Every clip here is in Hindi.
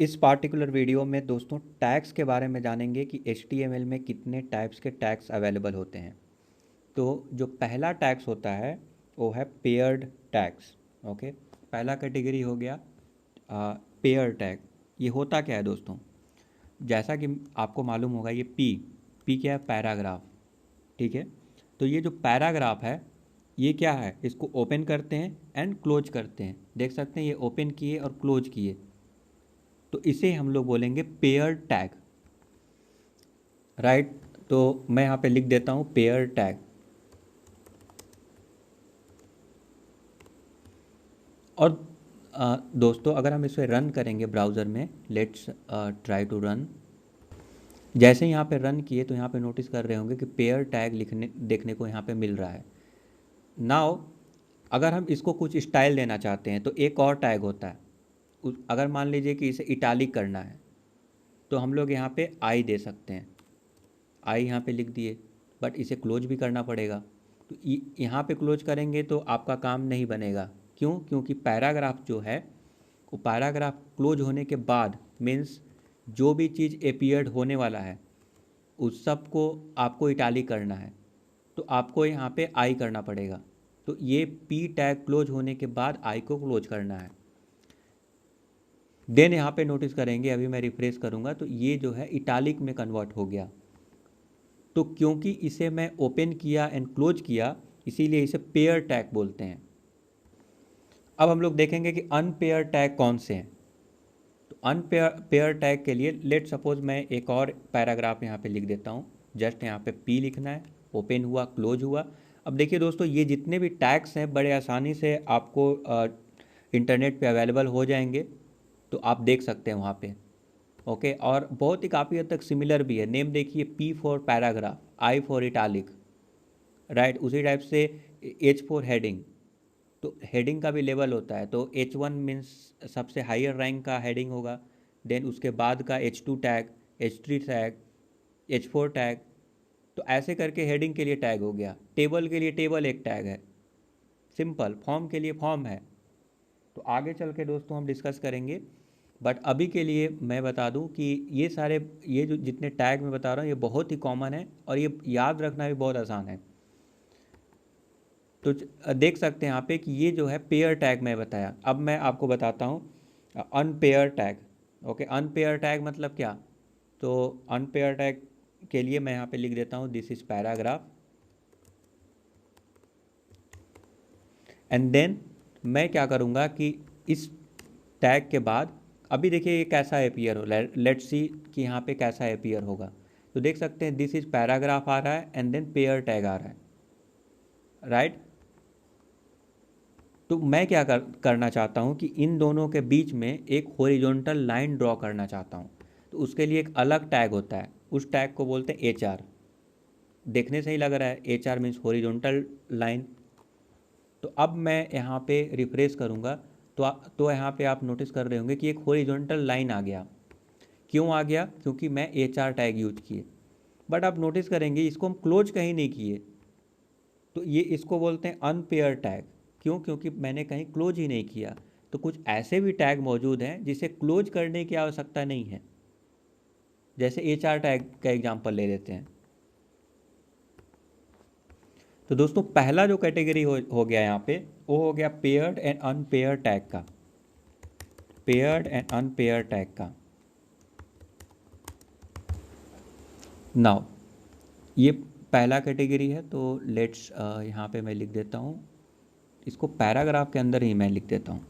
इस पार्टिकुलर वीडियो में दोस्तों टैग्स के बारे में जानेंगे कि HTML में कितने टाइप्स के टैग्स अवेलेबल होते हैं। तो जो पहला टैग्स होता है वो है पेयर्ड टैग्स। ओके, पहला कैटेगरी हो गया पेयर टैग। ये होता क्या है दोस्तों? जैसा कि आपको मालूम होगा, ये पी क्या है? पैराग्राफ। ठीक है, तो ये जो पैराग्राफ है ये क्या है? इसको ओपन करते हैं एंड क्लोज करते हैं। देख सकते हैं ये ओपन किए और क्लोज किए, तो इसे हम लोग बोलेंगे पेयर टैग। राइट, तो मैं यहाँ पे लिख देता हूँ पेयर टैग। और दोस्तों अगर हम इसे रन करेंगे ब्राउज़र में, लेट्स ट्राई टू रन। जैसे यहाँ पे रन किए तो यहाँ पे नोटिस कर रहे होंगे कि पेयर टैग लिखने देखने को यहाँ पे मिल रहा है। नाउ अगर हम इसको कुछ स्टाइल देना चाहते हैं तो एक और टैग होता है। अगर मान लीजिए कि इसे इटालिक करना है तो हम लोग यहाँ पे आई दे सकते हैं। आई यहाँ पे लिख दिए, बट इसे क्लोज भी करना पड़ेगा। तो यहाँ पे क्लोज करेंगे तो आपका काम नहीं बनेगा। क्यों? क्योंकि पैराग्राफ जो है वो पैराग्राफ क्लोज होने के बाद मीन्स जो भी चीज़ एपियर्ड होने वाला है उस सब को आपको इटालिक करना है, तो आपको यहाँ पे आई करना पड़ेगा। तो ये पी टैग क्लोज होने के बाद आई को क्लोज करना है। देन यहाँ पे नोटिस करेंगे, अभी मैं रिफ्रेश करूँगा तो ये जो है इटालिक में कन्वर्ट हो गया। तो क्योंकि इसे मैं ओपन किया एंड क्लोज किया, इसीलिए इसे पेयर टैग बोलते हैं। अब हम लोग देखेंगे कि अनपेयर टैग कौन से हैं। तो अनपेयर पेयर टैग के लिए लेट सपोज मैं एक और पैराग्राफ यहाँ पे लिख देता हूँ। जस्ट यहाँ पे पी लिखना है, ओपन हुआ, क्लोज हुआ। अब देखिए दोस्तों, ये जितने भी टैग्स हैं बड़े आसानी से आपको इंटरनेट पे अवेलेबल हो जाएंगे, तो आप देख सकते हैं वहाँ पे। ओके, और बहुत ही काफ़ी हद तक सिमिलर भी है। नेम देखिए, P for paragraph, I for italic. Right, उसी टाइप से एच फॉर हेडिंग। तो हेडिंग का भी लेवल होता है, तो H1 मीन्स सबसे हायर रैंक का हेडिंग होगा। देन उसके बाद का H2 tag, H3 tag, H4 tag. तो ऐसे करके हेडिंग के लिए टैग हो गया। टेबल के लिए टेबल एक टैग है, सिंपल। फॉर्म के लिए फॉर्म है। तो आगे चल के दोस्तों हम डिस्कस करेंगे, बट अभी के लिए मैं बता दूं कि ये सारे, ये जो जितने टैग मैं बता रहा हूँ ये बहुत ही कॉमन है और ये याद रखना भी बहुत आसान है। तो देख सकते हैं यहाँ पे कि ये जो है पेयर टैग मैं बताया। अब मैं आपको बताता हूँ unpair tag. Okay, unpair tag मतलब क्या? तो अनपेयर टैग के लिए मैं यहाँ पे लिख देता हूँ this is paragraph. And then मैं क्या करूँगा कि इस टैग के बाद, अभी देखिए ये कैसा अपीयर हो, लेट्स सी कि यहाँ पे कैसा अपीयर होगा। तो देख सकते हैं दिस इज पैराग्राफ आ रहा है एंड देन पेयर टैग आ रहा है। राइट, तो मैं क्या करना चाहता हूँ कि इन दोनों के बीच में एक हॉरिजॉन्टल लाइन ड्रॉ करना चाहता हूँ। तो उसके लिए एक अलग टैग होता है, उस टैग को बोलते हैं HR। देखने से ही लग रहा है HR मीन्स हॉरिजॉन्टल लाइन। तो अब मैं यहाँ पे रिफ्रेश करूँगा तो यहाँ पे आप नोटिस कर रहे होंगे कि एक हॉरिजॉन्टल लाइन आ गया। क्यों आ गया? क्योंकि मैं HR टैग यूज किए। बट आप नोटिस करेंगे इसको हम क्लोज कहीं नहीं किए, तो ये इसको बोलते हैं अनपेयर टैग। क्यों? क्योंकि मैंने कहीं क्लोज ही नहीं किया। तो कुछ ऐसे भी टैग मौजूद हैं जिसे क्लोज करने की आवश्यकता नहीं है। जैसे HR टैग का एग्जांपल ले लेते हैं। तो दोस्तों पहला जो कैटेगरी हो गया यहाँ पे, वो हो गया पेयर्ड एंड अनपेयर टैग का। पेयर्ड एंड अनपेयर टैग का। नाउ ये पहला कैटेगरी है, तो लेट्स यहाँ पे मैं लिख देता हूँ, इसको पैराग्राफ के अंदर ही मैं लिख देता हूँ।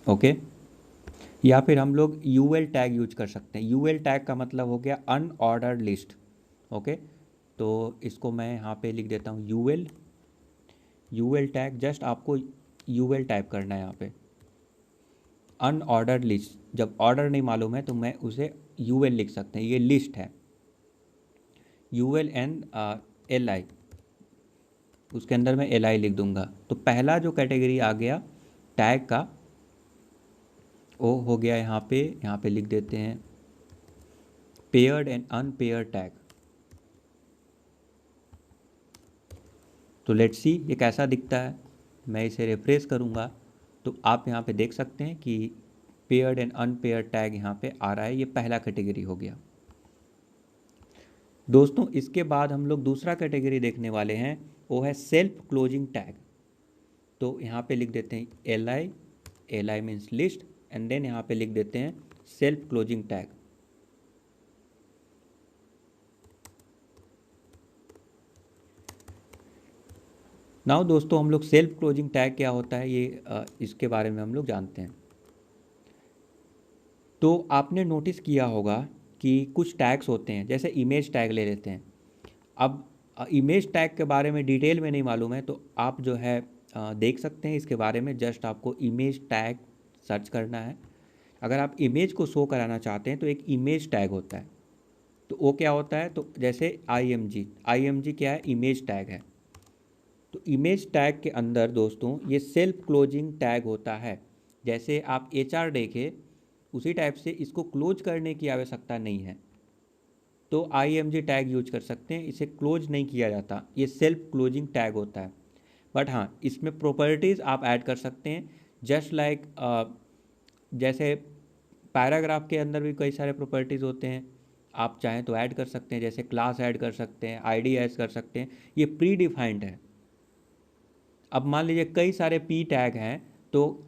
ओके, या फिर हम लोग यूएल टैग यूज कर सकते हैं। यूएल टैग का मतलब हो गया अनऑर्डर्ड लिस्ट। ओके, तो इसको मैं यहाँ पे लिख देता हूँ यूएल। यूएल टैग, जस्ट आपको यूएल टाइप करना है यहाँ पे। अनऑर्डर्ड लिस्ट, जब ऑर्डर नहीं मालूम है तो मैं उसे यूएल लिख सकते हैं। ये लिस्ट है, ULNLI, उसके अंदर मैं LI लिख दूंगा। तो पहला जो कैटेगरी आ गया टैग का, वो हो गया यहाँ पे लिख देते हैं पेयर्ड एंड अनपेयर्ड टैग। तो लेट्स सी ये कैसा दिखता है। मैं इसे रिफ्रेश करूँगा तो आप यहाँ पे देख सकते हैं कि पेयर्ड एंड अनपेयर्ड टैग यहाँ पे आ रहा है। ये पहला कैटेगरी हो गया। दोस्तों इसके बाद हम लोग दूसरा कैटेगरी देखने वाले हैं, वो है सेल्फ क्लोजिंग टैग। तो यहाँ पे लिख देते हैं L I means list, and then यहाँ पे लिख देते हैं सेल्फ क्लोजिंग टैग। नाउ दोस्तों हम लोग सेल्फ क्लोजिंग टैग क्या होता है ये इसके बारे में हम लोग जानते हैं। तो आपने नोटिस किया होगा कि कुछ टैग्स होते हैं, जैसे इमेज टैग ले लेते हैं। अब इमेज टैग के बारे में डिटेल में नहीं मालूम है तो आप जो है देख सकते हैं इसके बारे में। जस्ट आपको इमेज टैग सर्च करना है। अगर आप इमेज को शो कराना चाहते हैं तो एक इमेज टैग होता है। तो वो क्या होता है, तो जैसे आई एम जी क्या है, इमेज टैग है। तो इमेज टैग के अंदर दोस्तों ये सेल्फ क्लोजिंग टैग होता है। जैसे आप HR देखें उसी टाइप से इसको क्लोज करने की आवश्यकता नहीं है, तो IMG टैग यूज कर सकते हैं। इसे क्लोज नहीं किया जाता, ये सेल्फ क्लोजिंग टैग होता है। बट हाँ, इसमें प्रॉपर्टीज़ आप ऐड कर सकते हैं। जस्ट लाइक जैसे पैराग्राफ के अंदर भी कई सारे प्रॉपर्टीज़ होते हैं, आप चाहें तो ऐड कर सकते हैं। जैसे क्लास ऐड कर सकते हैं, ID ऐड कर सकते हैं, ये प्री डिफाइंड है। अब मान लीजिए कई सारे P टैग हैं, तो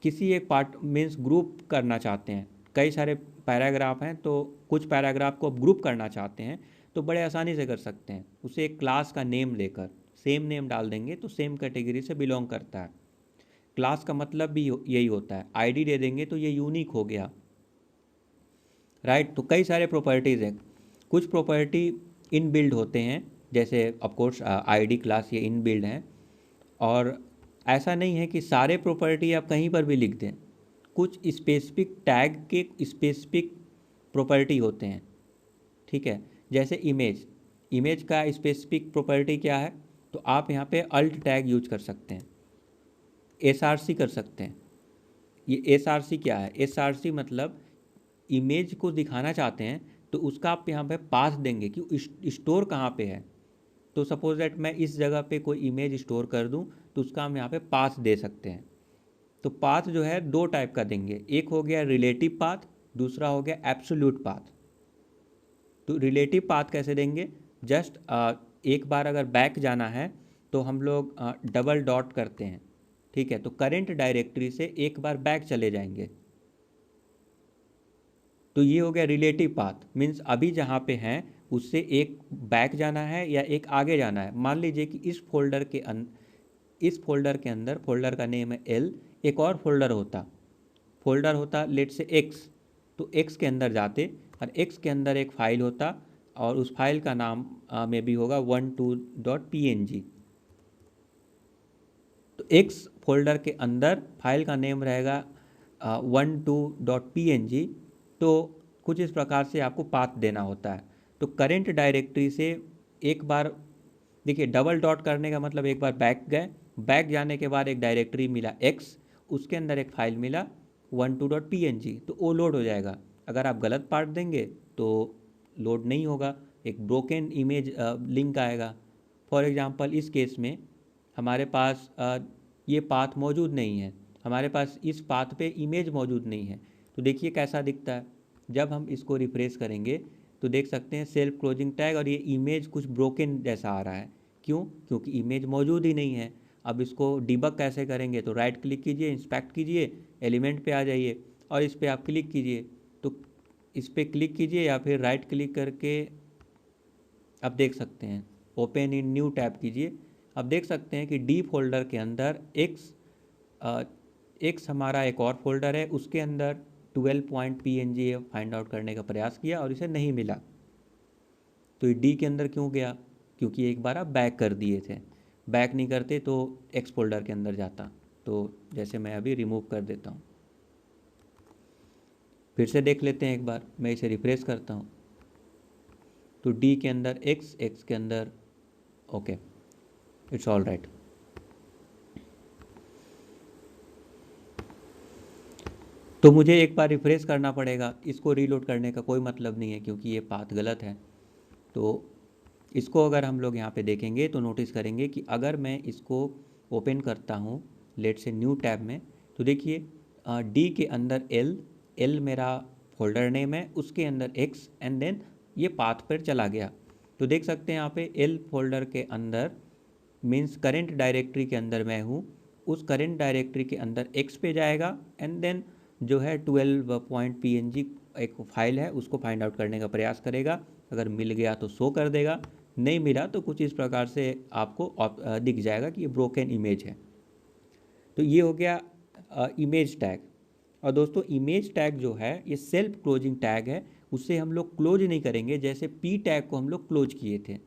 किसी एक पार्ट मीन्स ग्रुप करना चाहते हैं, कई सारे पैराग्राफ हैं तो कुछ पैराग्राफ को आप ग्रुप करना चाहते हैं, तो बड़े आसानी से कर सकते हैं। उसे एक क्लास का नेम लेकर सेम नेम डाल देंगे तो सेम कैटेगरी से बिलोंग करता है। क्लास का मतलब भी यही होता है। ID दे देंगे तो ये यूनिक हो गया, राइट। तो कई सारे प्रॉपर्टीज़ हैं। कुछ प्रॉपर्टी इन बिल्ड होते हैं, जैसे ऑफकोर्स ID क्लास ये इन बिल्ड हैं। और ऐसा नहीं है कि सारे प्रॉपर्टी आप कहीं पर भी लिख दें, कुछ स्पेसिफिक टैग के स्पेसिफिक प्रॉपर्टी होते हैं, ठीक है। जैसे इमेज का स्पेसिफिक प्रॉपर्टी क्या है, तो आप यहाँ पे अल्ट टैग यूज कर सकते हैं, SRC कर सकते हैं। ये SRC क्या है, SRC मतलब इमेज को दिखाना चाहते हैं तो उसका आप यहाँ पे पास देंगे कि स्टोर कहाँ पे है। तो सपोज दैट मैं इस जगह पे कोई इमेज स्टोर कर दूं तो उसका हम यहाँ पे पाथ दे सकते हैं। तो पाथ जो है दो टाइप का देंगे, एक हो गया रिलेटिव पाथ, दूसरा हो गया एब्सोल्यूट पाथ। तो रिलेटिव पाथ कैसे देंगे, जस्ट एक बार अगर बैक जाना है तो हम लोग डबल डॉट करते हैं, ठीक है। तो करेंट डायरेक्टरी से एक बार बैक चले जाएंगे, तो ये हो गया रिलेटिव पाथ। मीन्स अभी जहाँ पे हैं उससे एक बैक जाना है या एक आगे जाना है। मान लीजिए कि इस फोल्डर के अंदर फोल्डर का नेम है L, एक और फोल्डर होता लेट से X, तो X के अंदर जाते और X के अंदर एक फाइल होता और उस फाइल का नाम में भी होगा 12.png। तो X फोल्डर के अंदर फाइल का नेम रहेगा 12.png। तो कुछ इस प्रकार से आपको पाथ देना होता है। तो करेंट डायरेक्टरी से एक बार देखिए, डबल डॉट करने का मतलब एक बार बैक गए, बैक जाने के बाद एक डायरेक्टरी मिला X, उसके अंदर एक फाइल मिला 12.png, तो वो लोड हो जाएगा। अगर आप गलत पार्ट देंगे तो लोड नहीं होगा, एक ब्रोकन इमेज लिंक आएगा। फॉर एग्जांपल इस केस में हमारे पास ये पाथ मौजूद नहीं है, हमारे पास इस पाथ पे इमेज मौजूद नहीं है। तो देखिए कैसा दिखता है। जब हम इसको रिफ्रेश करेंगे तो देख सकते हैं सेल्फ क्लोजिंग टैग और ये इमेज कुछ ब्रोकन जैसा आ रहा है। क्यों, क्योंकि इमेज मौजूद ही नहीं है। अब इसको डिबग कैसे करेंगे, तो राइट क्लिक कीजिए, इंस्पेक्ट कीजिए, एलिमेंट पे आ जाइए और इस पर आप क्लिक कीजिए। तो इस पर क्लिक कीजिए या फिर राइट क्लिक करके आप देख सकते हैं, ओपन इन न्यू टैब कीजिए। अब देख सकते हैं कि D फोल्डर के अंदर एक्स हमारा एक और फोल्डर है, उसके अंदर 12.png फाइंड आउट करने का प्रयास किया और इसे नहीं मिला। तो ये D के अंदर क्यों गया, क्योंकि एक बार आप बैक कर दिए थे। बैक नहीं करते तो X फोल्डर के अंदर जाता। तो जैसे मैं अभी रिमूव कर देता हूँ, फिर से देख लेते हैं एक बार, मैं इसे रिफ्रेश करता हूँ तो D के अंदर X के अंदर ओके, इट्स ऑल राइट। तो मुझे एक बार रिफ्रेश करना पड़ेगा, इसको रीलोड करने का कोई मतलब नहीं है क्योंकि ये पाथ गलत है। तो इसको अगर हम लोग यहाँ पे देखेंगे तो नोटिस करेंगे कि अगर मैं इसको ओपन करता हूँ लेट से न्यू टैब में, तो देखिए डी के अंदर एल मेरा फोल्डर नेम है, उसके अंदर एक्स एंड देन ये पाथ पर चला गया। तो देख सकते हैं यहाँ पे एल फोल्डर के अंदर मीन्स करेंट डायरेक्टरी के अंदर मैं हूँ, उस करेंट डायरेक्टरी के अंदर एक्स पे जाएगा एंड देन जो है 12.png एक फाइल है उसको फाइंड आउट करने का प्रयास करेगा। अगर मिल गया तो शो कर देगा, नहीं मिला तो कुछ इस प्रकार से आपको दिख जाएगा कि ये ब्रोकन इमेज है। तो ये हो गया इमेज टैग। और दोस्तों इमेज टैग जो है ये सेल्फ क्लोजिंग टैग है, उससे हम लोग क्लोज नहीं करेंगे जैसे पी टैग को हम लोग क्लोज किए थे।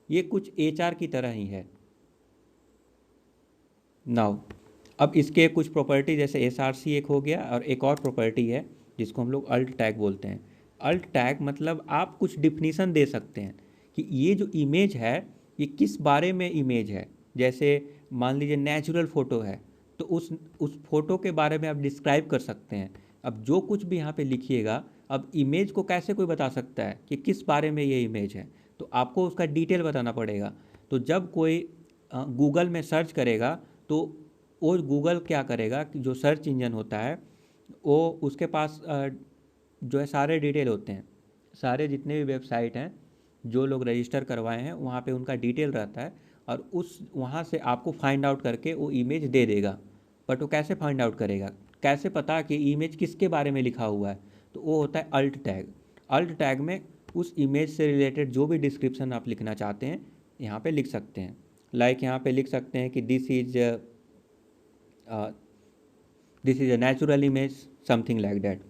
ये कुछ HR की तरह ही है। नाउ अब इसके कुछ प्रॉपर्टी जैसे SRC एक हो गया, और एक और प्रॉपर्टी है जिसको हम लोग अल्ट टैग बोलते हैं। अल्ट टैग मतलब आप कुछ डिफिनीसन दे सकते हैं कि ये जो इमेज है ये किस बारे में इमेज है। जैसे मान लीजिए नेचुरल फ़ोटो है तो उस फोटो के बारे में आप डिस्क्राइब कर सकते हैं। अब जो कुछ भी यहाँ पे लिखिएगा, अब इमेज को कैसे कोई बता सकता है कि किस बारे में ये इमेज है, तो आपको उसका डिटेल बताना पड़ेगा। तो जब कोई गूगल में सर्च करेगा तो वो गूगल क्या करेगा कि जो सर्च इंजन होता है वो उसके पास जो है सारे डिटेल होते हैं, सारे जितने भी वेबसाइट हैं जो लोग रजिस्टर करवाए हैं वहाँ पे उनका डिटेल रहता है, और उस वहाँ से आपको फाइंड आउट करके वो इमेज दे देगा। बट वो कैसे फाइंड आउट करेगा, कैसे पता कि इमेज किसके बारे में लिखा हुआ है, तो वो होता है अल्ट टैग। अल्ट टैग में उस इमेज से रिलेटेड जो भी डिस्क्रिप्शन आप लिखना चाहते हैं यहाँ पे लिख सकते हैं। लाइक यहाँ पे लिख सकते हैं कि this is a natural image, something like that.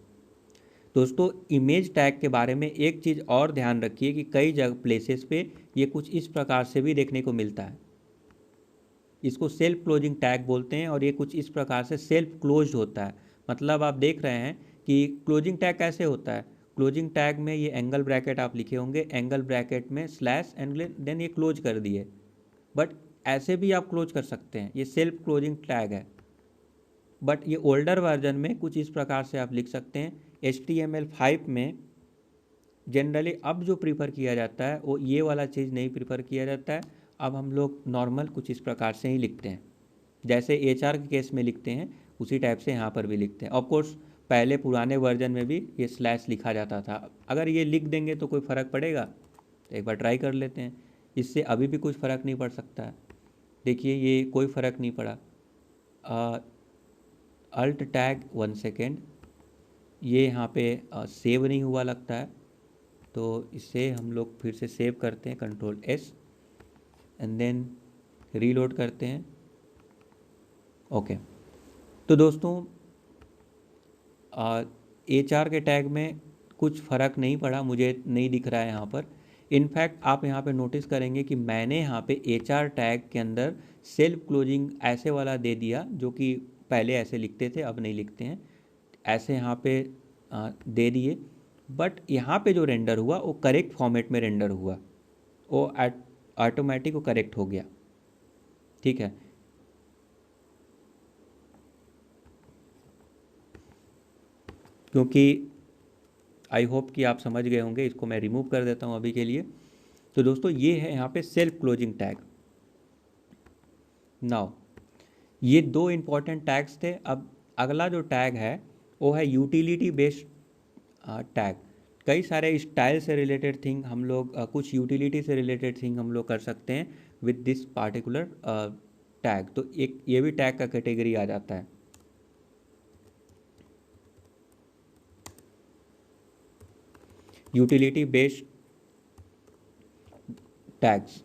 दोस्तों इमेज टैग के बारे में एक चीज़ और ध्यान रखिए कि कई जगह प्लेसेस पे ये कुछ इस प्रकार से भी देखने को मिलता है। इसको सेल्फ क्लोजिंग टैग बोलते हैं और ये कुछ इस प्रकार से सेल्फ क्लोज होता है। मतलब आप देख रहे हैं कि क्लोजिंग टैग कैसे होता है। क्लोजिंग टैग में ये एंगल ब्रैकेट आप लिखे होंगे, एंगल ब्रैकेट में स्लैश एंड देन ये क्लोज कर दिए, बट ऐसे भी आप क्लोज कर सकते हैं, ये सेल्फ क्लोजिंग टैग है। बट ये ओल्डर वर्जन में कुछ इस प्रकार से आप लिख सकते हैं। HTML5 में जनरली अब जो प्रीफर किया जाता है वो ये वाला चीज़ नहीं प्रीफर किया जाता है। अब हम लोग नॉर्मल कुछ इस प्रकार से ही लिखते हैं, जैसे HR के केस में लिखते हैं उसी टाइप से यहाँ पर भी लिखते हैं। ऑफकोर्स पहले पुराने वर्जन में भी ये स्लैश लिखा जाता था। अगर ये लिख देंगे तो कोई फ़र्क पड़ेगा, तो एक बार ट्राई कर लेते हैं। इससे अभी भी कुछ फ़र्क नहीं पड़ सकता है। देखिए ये कोई फ़र्क नहीं पड़ा। अल्ट टैग 1 सेकेंड, ये यहाँ पे सेव नहीं हुआ लगता है, तो इसे हम लोग फिर से सेव करते हैं, Ctrl+S एंड देन रीलोड करते हैं। ओके तो दोस्तों HR के टैग में कुछ फ़र्क नहीं पड़ा, मुझे नहीं दिख रहा है यहाँ पर। इनफैक्ट आप यहाँ पे नोटिस करेंगे कि मैंने यहाँ पे HR टैग के अंदर सेल्फ क्लोजिंग ऐसे वाला दे दिया, जो कि पहले ऐसे लिखते थे अब नहीं लिखते हैं, ऐसे यहाँ पे दे दिए। बट यहाँ पे जो रेंडर हुआ वो करेक्ट फॉर्मेट में रेंडर हुआ, वो ऑटोमेटिक वो करेक्ट हो गया। ठीक है, क्योंकि आई होप कि आप समझ गए होंगे। इसको मैं रिमूव कर देता हूँ अभी के लिए। तो दोस्तों ये है यहाँ पे सेल्फ क्लोजिंग टैग। नाउ ये दो इम्पॉर्टेंट टैग्स थे। अब अगला जो टैग है वो है यूटिलिटी बेस्ड टैग। कई सारे स्टाइल से रिलेटेड थिंग हम लोग कुछ यूटिलिटी से रिलेटेड थिंग हम लोग कर सकते हैं विद दिस पार्टिकुलर टैग। तो एक ये भी टैग का कैटेगरी आ जाता है। Utility based tags.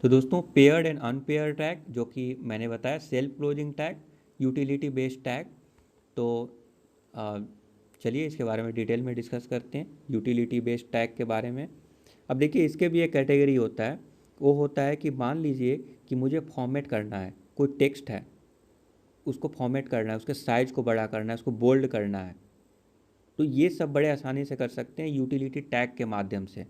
तो दोस्तों पेयर्ड एंड अनपेयर्ड टैग, जो कि मैंने बताया self closing tag, utility based tag. तो चलिए इसके बारे में डिटेल में डिस्कस करते हैं, यूटिलिटी बेस्ड टैग के बारे में। अब देखिए इसके भी एक कैटेगरी होता है। वो होता है कि मान लीजिए कि मुझे फॉर्मेट करना है, कोई टेक्स्ट है उसको फॉर्मेट करना है, उसके साइज़ को बड़ा करना है, उसको बोल्ड करना है, तो ये सब बड़े आसानी से कर सकते हैं यूटिलिटी टैग के माध्यम से।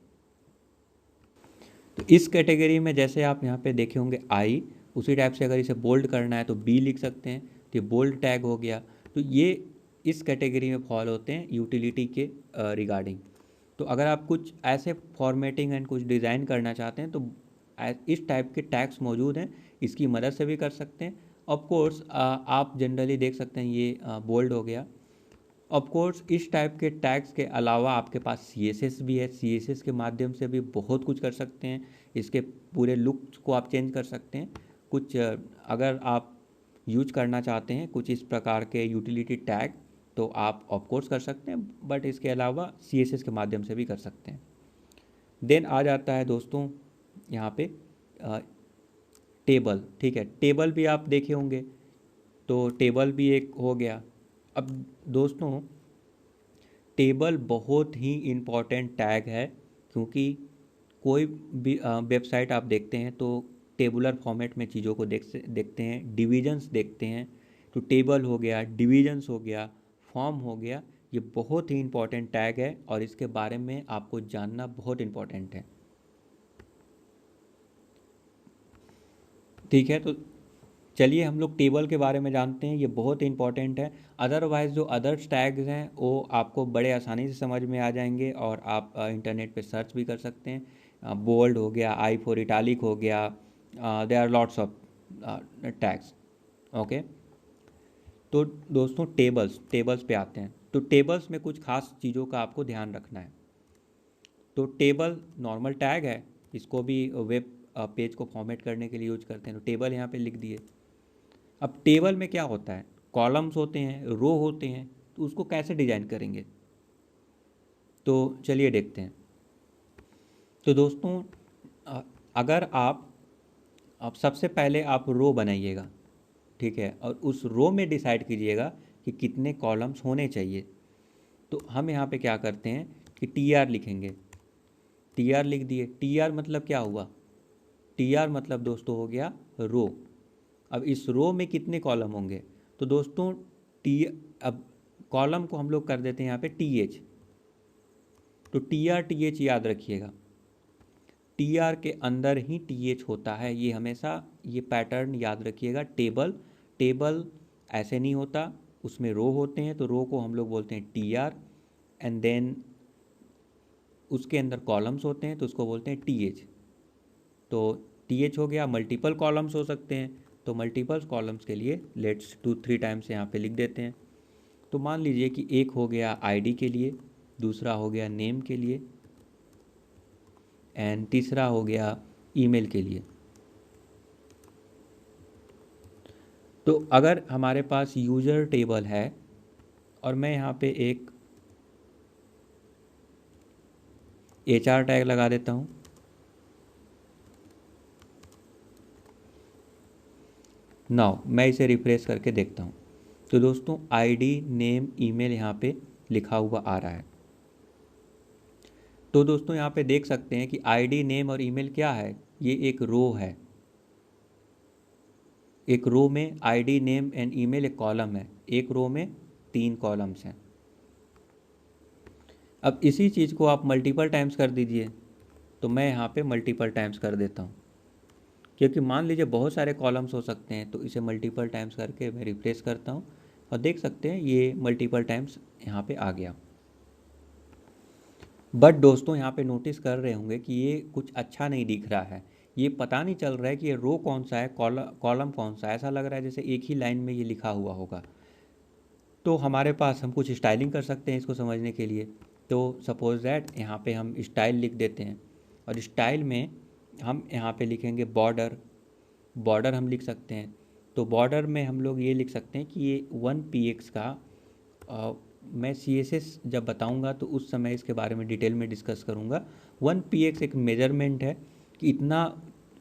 तो इस कैटेगरी में जैसे आप यहाँ पे देखे होंगे आई, उसी टाइप से अगर इसे बोल्ड करना है तो बी लिख सकते हैं, तो ये बोल्ड टैग हो गया। तो ये इस कैटेगरी में फॉल होते हैं यूटिलिटी के रिगार्डिंग। तो अगर आप कुछ ऐसे फॉर्मेटिंग एंड कुछ डिज़ाइन करना चाहते हैं तो इस टाइप के टैग्स मौजूद हैं, इसकी मदद से भी कर सकते हैं। ऑफ कोर्स आप जनरली देख सकते हैं ये बोल्ड हो गया। ऑफ कोर्स इस टाइप के टैग्स के अलावा आपके पास CSS भी है, CSS के माध्यम से भी बहुत कुछ कर सकते हैं, इसके पूरे लुक्स को आप चेंज कर सकते हैं। कुछ अगर आप यूज करना चाहते हैं कुछ इस प्रकार के यूटिलिटी टैग तो आप ऑफ कोर्स कर सकते हैं, बट इसके अलावा CSS के माध्यम से भी कर सकते हैं। देन आ जाता है दोस्तों यहाँ पे टेबल। ठीक है, टेबल भी आप देखे होंगे, तो टेबल भी एक हो गया। अब दोस्तों टेबल बहुत ही इम्पॉर्टेंट टैग है, क्योंकि कोई भी वेबसाइट आप देखते हैं तो टेबुलर फॉर्मेट में चीज़ों को देखते हैं, डिविजन्स देखते हैं। तो टेबल हो गया, डिविजन्स हो गया, फॉर्म हो गया, ये बहुत ही इम्पॉर्टेंट टैग है और इसके बारे में आपको जानना बहुत इम्पॉर्टेंट है। ठीक है, तो चलिए हम लोग टेबल के बारे में जानते हैं, ये बहुत इंपॉर्टेंट है। अदरवाइज़ जो अदर्स टैग्स हैं वो आपको बड़े आसानी से समझ में आ जाएंगे और आप इंटरनेट पे सर्च भी कर सकते हैं। बोल्ड हो गया, आई फॉर इटालिक हो गया, there are lots of tags. Okay, तो दोस्तों टेबल्स पे आते हैं। तो टेबल्स में कुछ खास चीज़ों का आपको ध्यान रखना है। तो टेबल नॉर्मल टैग है, इसको भी वेब पेज को फॉर्मेट करने के लिए यूज करते हैं। तो टेबल यहाँ पे लिख दिए। अब टेबल में क्या होता है, कॉलम्स होते हैं, रो होते हैं, तो उसको कैसे डिजाइन करेंगे, तो चलिए देखते हैं। तो दोस्तों अगर आप सबसे पहले आप रो बनाइएगा, ठीक है, और उस रो में डिसाइड कीजिएगा कि कितने कॉलम्स होने चाहिए। तो हम यहाँ पे क्या करते हैं कि TR लिखेंगे। TR लिख दिए। TR मतलब क्या हुआ, TR मतलब दोस्तों हो गया रो। अब इस रो में कितने कॉलम होंगे, तो दोस्तों टी अब कॉलम को हम लोग कर देते हैं यहाँ पे TH। तो TR TH याद रखिएगा, TR के अंदर ही TH होता है, ये हमेशा ये पैटर्न याद रखिएगा। टेबल ऐसे नहीं होता, उसमें रो होते हैं, तो रो को हम लोग बोलते हैं TR, एंड देन उसके अंदर कॉलम्स होते हैं तो उसको बोलते हैं TH। तो TH हो गया। मल्टीपल कॉलम्स हो सकते हैं, तो मल्टीपल कॉलम्स के लिए लेट्स 2-3 टाइम्स यहाँ पे लिख देते हैं। तो मान लीजिए कि एक हो गया ID के लिए, दूसरा हो गया नेम के लिए, एंड तीसरा हो गया ईमेल के लिए। तो अगर हमारे पास यूज़र टेबल है और मैं यहाँ पे एक HR टैग लगा देता हूँ, नाउ मैं इसे रिफ्रेश करके देखता हूँ। तो दोस्तों ID नेम ईमेल यहाँ पे लिखा हुआ आ रहा है। तो दोस्तों यहाँ पे देख सकते हैं कि ID नेम और ईमेल क्या है, ये एक रो है। एक रो में ID नेम एंड ईमेल एक कॉलम है, एक रो में 3 कॉलम्स हैं। अब इसी चीज़ को आप मल्टीपल टाइम्स कर दीजिए, तो मैं यहाँ पे मल्टीपल टाइम्स कर देता हूँ, क्योंकि मान लीजिए बहुत सारे कॉलम्स हो सकते हैं। तो इसे मल्टीपल टाइम्स करके मैं रिफ्रेश करता हूँ और देख सकते हैं ये मल्टीपल टाइम्स यहाँ पे आ गया। बट दोस्तों यहाँ पे नोटिस कर रहे होंगे कि ये कुछ अच्छा नहीं दिख रहा है, ये पता नहीं चल रहा है कि ये रो कौन सा है, कॉलम कौन सा है। ऐसा लग रहा है जैसे एक ही लाइन में ये लिखा हुआ होगा। तो हमारे पास हम कुछ स्टाइलिंग कर सकते हैं इसको समझने के लिए। तो सपोज दैट यहाँ पे हम स्टाइल लिख देते हैं, और स्टाइल में हम यहाँ पे लिखेंगे बॉर्डर हम लिख सकते हैं। तो बॉर्डर में हम लोग ये लिख सकते हैं कि ये 1px का मैं CSS जब बताऊंगा तो उस समय इसके बारे में डिटेल में डिस्कस करूंगा। 1px एक मेजरमेंट है कि इतना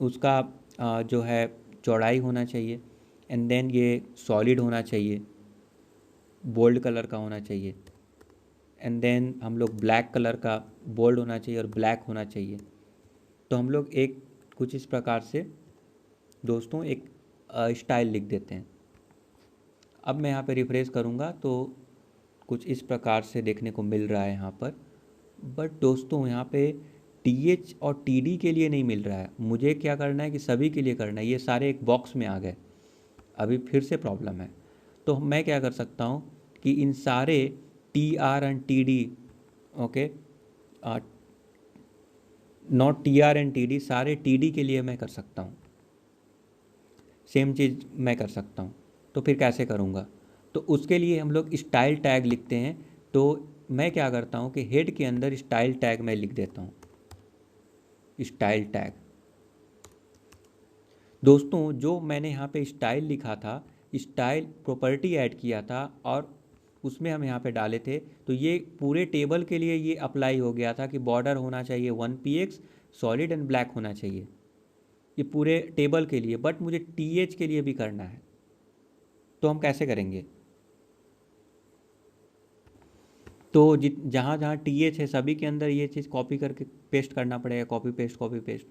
उसका जो है चौड़ाई होना चाहिए, एंड देन ये सॉलिड होना चाहिए, बोल्ड कलर का होना चाहिए, एंड देन हम लोग ब्लैक कलर का बोल्ड होना चाहिए और ब्लैक होना चाहिए। तो हम लोग एक कुछ इस प्रकार से दोस्तों एक स्टाइल लिख देते हैं। अब मैं यहाँ पे रिफ्रेश करूँगा तो कुछ इस प्रकार से देखने को मिल रहा है यहाँ पर। बट दोस्तों यहाँ पे TH और TD के लिए नहीं मिल रहा है। मुझे क्या करना है कि सभी के लिए करना है, ये सारे एक बॉक्स में आ गए, अभी फिर से प्रॉब्लम है। तो मैं क्या कर सकता हूँ कि इन सारे TR and TD, okay, not T R and T D, सारे टी डी के लिए मैं कर सकता हूँ, सेम चीज़ मैं कर सकता हूँ। तो फिर कैसे करूँगा? तो उसके लिए हम लोग स्टाइल टैग लिखते हैं। तो मैं क्या करता हूँ कि हेड के अंदर स्टाइल टैग मैं लिख देता हूँ, स्टाइल टैग। दोस्तों जो मैंने यहाँ पे स्टाइल लिखा था, स्टाइल प्रॉपर्टी ऐड किया था और उसमें हम यहाँ पे डाले थे, तो ये पूरे टेबल के लिए ये अप्लाई हो गया था कि बॉर्डर होना चाहिए 1px, सॉलिड एंड ब्लैक होना चाहिए, ये पूरे टेबल के लिए। बट मुझे टीएच के लिए भी करना है, तो हम कैसे करेंगे? तो जहाँ जहाँ टीएच है सभी के अंदर ये चीज़ कॉपी करके पेस्ट करना पड़ेगा, कॉपी पेस्ट।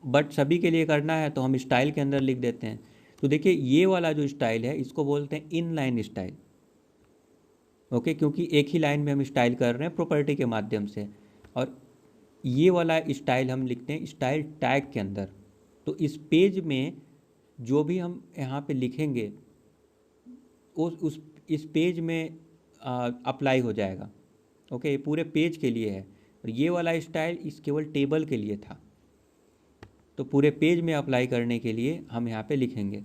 बट सभी के लिए करना है तो हम स्टाइल के अंदर लिख देते हैं। तो देखिए ये वाला जो स्टाइल है इसको बोलते हैं इनलाइन स्टाइल, ओके, क्योंकि एक ही लाइन में हम स्टाइल कर रहे हैं प्रॉपर्टी के माध्यम से। और ये वाला स्टाइल हम लिखते हैं स्टाइल टैग के अंदर। तो इस पेज में जो भी हम यहाँ पे लिखेंगे उस इस पेज में अप्लाई हो जाएगा, ओके। ये पूरे पेज के लिए है और ये वाला स्टाइल इस केवल टेबल के लिए था। तो पूरे पेज में अप्लाई करने के लिए हम यहाँ पे लिखेंगे।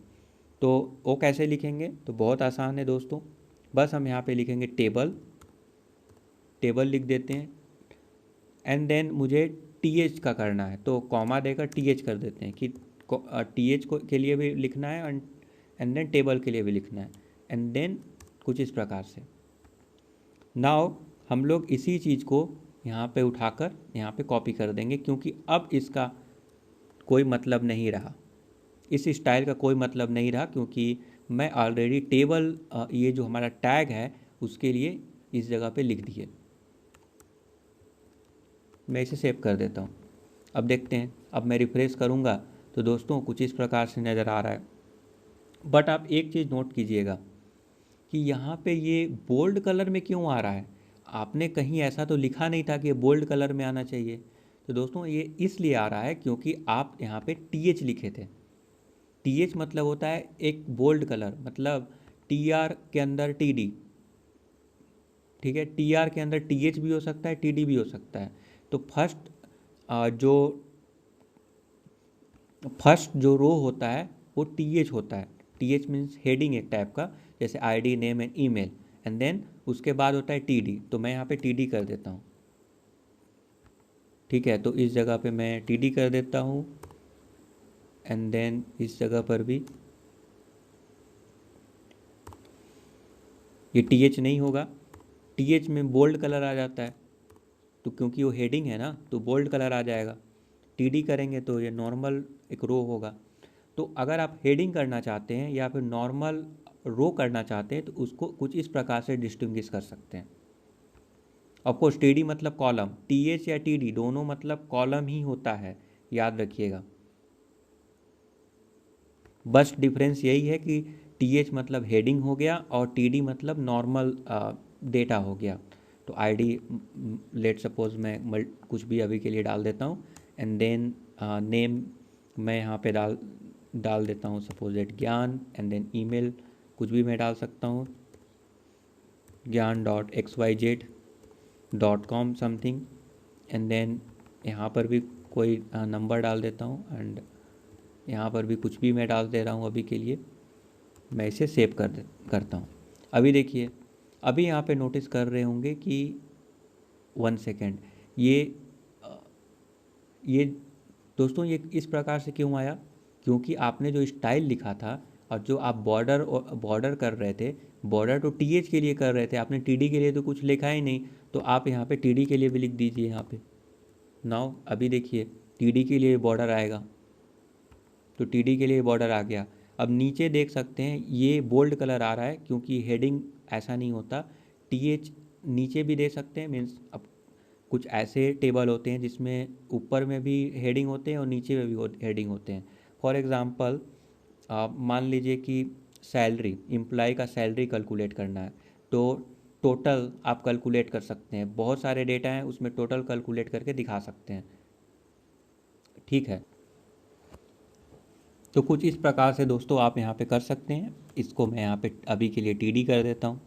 तो वो कैसे लिखेंगे? तो बहुत आसान है दोस्तों, बस हम यहाँ पे लिखेंगे टेबल, टेबल लिख देते हैं। एंड देन मुझे टीएच का करना है तो कॉमा देकर टीएच कर देते हैं कि टीएच को के लिए भी लिखना है एंड देन टेबल के लिए भी लिखना है। एंड देन कुछ इस प्रकार से। नाउ हम लोग इसी चीज़ को यहाँ पे उठाकर यहाँ पे कॉपी कर देंगे, क्योंकि अब इसका कोई मतलब नहीं रहा, इस स्टाइल का कोई मतलब नहीं रहा, क्योंकि मैं ऑलरेडी टेबल ये जो हमारा टैग है उसके लिए इस जगह पे लिख दिए। मैं इसे सेव कर देता हूँ। अब देखते हैं, अब मैं रिफ्रेश करूँगा तो दोस्तों कुछ इस प्रकार से नज़र आ रहा है। बट आप एक चीज़ नोट कीजिएगा कि यहाँ पे ये बोल्ड कलर में क्यों आ रहा है? आपने कहीं ऐसा तो लिखा नहीं था कि ये बोल्ड कलर में आना चाहिए। तो दोस्तों ये इसलिए आ रहा है क्योंकि आप यहाँ पे टीएच लिखे थे। टीएच मतलब होता है एक बोल्ड कलर, मतलब टीआर के अंदर टीडी, ठीक है, टीआर के अंदर टीएच भी हो सकता है, टीडी भी हो सकता है। तो फर्स्ट जो रो होता है वो टीएच होता है। टीएच मीन्स हेडिंग एक टाइप का, जैसे ID, name and email. And then उसके बाद होता है टीडी, तो मैं यहाँ पे टीडी कर देता हूँ, ठीक है। तो इस जगह पे मैं टीडी कर देता हूँ एंड देन इस जगह पर भी ये टीएच नहीं होगा, टीएच में बोल्ड कलर आ जाता है, तो क्योंकि वो हेडिंग है ना तो बोल्ड कलर आ जाएगा। टीडी करेंगे तो ये नॉर्मल एक रो होगा। तो अगर आप हेडिंग करना चाहते हैं या फिर नॉर्मल रो करना चाहते हैं तो उसको कुछ इस प्रकार से डिस्टिंग्विश कर सकते हैं। ऑफकोर्स टीडी मतलब कॉलम, टीएच या टीडी दोनों मतलब कॉलम ही होता है, याद रखिएगा। बस डिफरेंस यही है कि टीएच मतलब हेडिंग हो गया और टीडी मतलब नॉर्मल डेटा हो गया। तो आईडी लेट सपोज मैं कुछ भी अभी के लिए डाल देता हूँ एंड देन नेम मैं यहाँ पे डाल देता हूँ सपोज दैट ज्ञान, एंड देन ईमेल कुछ भी मैं डाल सकता हूँ, ज्ञान.xyz.com समथिंग। एंड देन यहाँ पर भी कोई नंबर डाल देता हूँ एंड यहाँ पर भी कुछ भी मैं डाल दे रहा हूँ अभी के लिए। मैं इसे सेव करता हूँ। अभी देखिए, अभी यहाँ पे नोटिस कर रहे होंगे कि 1 सेकेंड, ये दोस्तों ये इस प्रकार से क्यों आया? क्योंकि आपने जो स्टाइल लिखा था और जो आप बॉर्डर कर रहे थे, बॉर्डर तो टीएच के लिए कर रहे थे, आपने टीडी के लिए तो कुछ लिखा ही नहीं। तो आप यहाँ पे टीडी के लिए भी लिख दीजिए यहाँ पे। नाउ अभी देखिए टीडी के लिए बॉर्डर आएगा, तो टीडी के लिए बॉर्डर आ गया। अब नीचे देख सकते हैं ये बोल्ड कलर आ रहा है क्योंकि हेडिंग ऐसा नहीं होता। टीएच नीचे भी दे सकते हैं, मीन्स अब कुछ ऐसे टेबल होते हैं जिसमें ऊपर में भी हेडिंग होते हैं और नीचे में भी हेडिंग होते हैं। फॉर एग्ज़ाम्पल मान लीजिए कि सैलरी, एम्प्लॉय का सैलरी कैलकुलेट करना है तो टोटल आप कैलकुलेट कर सकते हैं। बहुत सारे डेटा हैं उसमें टोटल कैलकुलेट करके दिखा सकते हैं, ठीक है। तो कुछ इस प्रकार से दोस्तों आप यहाँ पे कर सकते हैं। इसको मैं यहाँ पे अभी के लिए टीडी कर देता हूँ,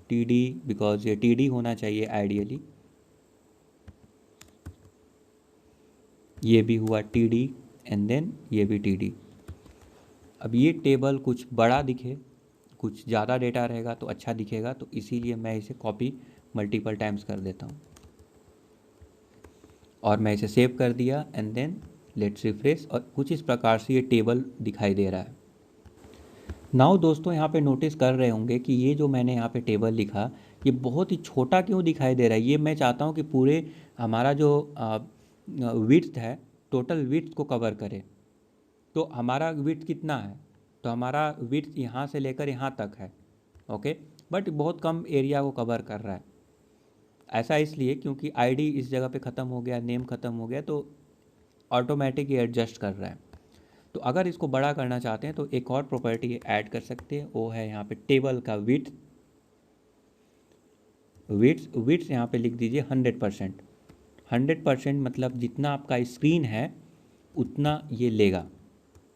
टीडी, बिकॉज ये टीडी होना चाहिए आइडियली। ये भी हुआ TD एंड देन ये भी TD। अब ये टेबल कुछ बड़ा दिखे, कुछ ज़्यादा डेटा रहेगा तो अच्छा दिखेगा, तो इसीलिए मैं इसे कॉपी मल्टीपल टाइम्स कर देता हूँ और मैं इसे सेव कर दिया एंड देन लेट्स रिफ्रेश, और कुछ इस प्रकार से ये टेबल दिखाई दे रहा है। नाउ दोस्तों यहाँ पे नोटिस कर रहे होंगे कि ये जो मैंने यहाँ पे टेबल लिखा, ये बहुत ही छोटा क्यों दिखाई दे रहा है। ये मैं चाहता हूँ कि पूरे हमारा जो विड्थ है, टोटल विड्थ को कवर करे। तो हमारा विड्थ कितना है, तो हमारा विड्थ यहाँ से लेकर यहाँ तक है, ओके, बट बहुत कम एरिया को कवर कर रहा है। ऐसा इसलिए क्योंकि आईडी इस जगह पे ख़त्म हो गया, नेम ख़त्म हो गया, तो ऑटोमेटिक ये एडजस्ट कर रहा है। तो अगर इसको बड़ा करना चाहते हैं तो एक और प्रॉपर्टी ऐड कर सकते हैं, वो है यहाँ पे टेबल का विड्थ। विड्थ यहाँ पे लिख दीजिए 100%। 100% मतलब जितना आपका स्क्रीन है उतना ये लेगा।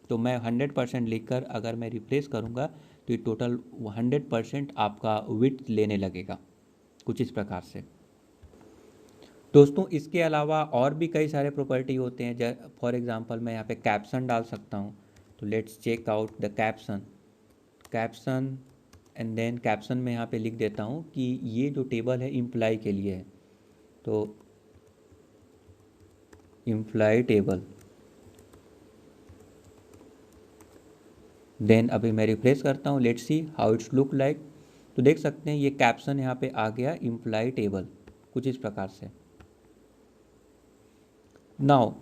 तो मैं 100% लिखकर अगर मैं रिप्लेस करूँगा तो ये टोटल 100% आपका विड्थ लेने लगेगा, कुछ इस प्रकार से। दोस्तों इसके अलावा और भी कई सारे प्रॉपर्टी होते हैं। फॉर एग्जांपल मैं यहाँ पे कैप्शन डाल सकता हूँ, तो let's check out the caption and then caption में यहाँ पे लिख देता हूँ कि ये जो टेबल है इम्प्लाई के लिए है, तो इम्प्लाई टेबल। देन अभी मैं रिफ्रेश करता हूँ, let's see how it's look like. तो देख सकते हैं ये कैप्शन यहाँ पे आ गया इम्प्लाई टेबल, कुछ इस प्रकार से। नाउ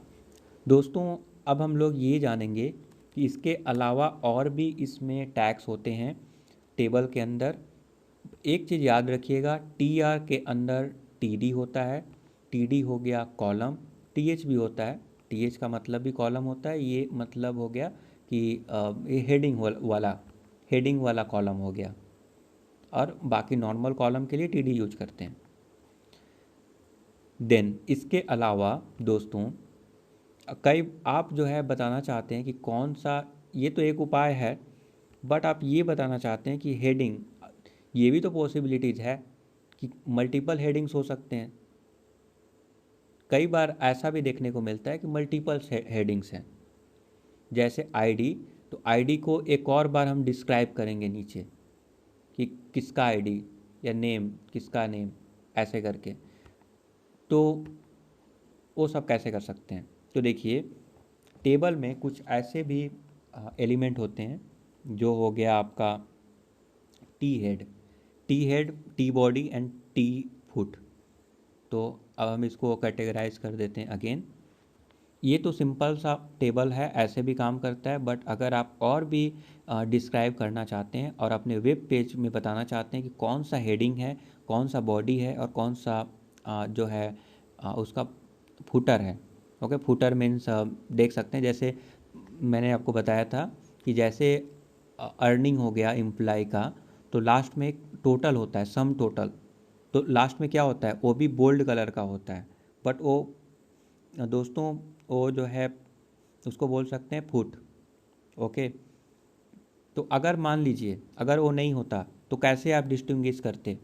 दोस्तों अब हम लोग ये जानेंगे कि इसके अलावा और भी इसमें टैग्स होते हैं टेबल के अंदर। एक चीज़ याद रखिएगा, TR के अंदर TD होता है, TD हो गया कॉलम, TH भी होता है, TH का मतलब भी कॉलम होता है। ये मतलब हो गया कि ये हेडिंग वाला कॉलम हो गया, और बाकी नॉर्मल कॉलम के लिए TD यूज करते हैं। देन इसके अलावा दोस्तों कई आप जो है बताना चाहते हैं कि कौन सा, ये तो एक उपाय है, बट आप ये बताना चाहते हैं कि हेडिंग, ये भी तो पॉसिबिलिटीज़ है कि मल्टीपल हेडिंग्स हो सकते हैं। कई बार ऐसा भी देखने को मिलता है कि मल्टीपल हेडिंग्स हैं, जैसे आईडी, तो आईडी को एक और बार हम डिस्क्राइब करेंगे नीचे कि किसका आईडी, या नेम किसका नेम, ऐसे करके। तो वो सब कैसे कर सकते हैं, तो देखिए टेबल में कुछ ऐसे भी एलिमेंट होते हैं, जो हो गया आपका T head, T body and T foot. तो अब हम इसको कैटेगराइज कर देते हैं अगेन। ये तो सिंपल सा टेबल है, ऐसे भी काम करता है, बट अगर आप और भी डिस्क्राइब करना चाहते हैं और अपने वेब पेज में बताना चाहते हैं कि कौन सा हेडिंग है, कौन सा बॉडी है, और कौन सा जो है उसका फुटर है। ओके, फुटर मीन्स देख सकते हैं, जैसे मैंने आपको बताया था कि जैसे अर्निंग हो गया एम्प्लॉय का, तो लास्ट में एक टोटल होता है, सम टोटल। तो लास्ट में क्या होता है, वो भी बोल्ड कलर का होता है, बट वो दोस्तों वो जो है उसको बोल सकते हैं फुट। ओके, तो अगर मान लीजिए अगर वो नहीं होता तो कैसे आप डिस्टिंग्विश करते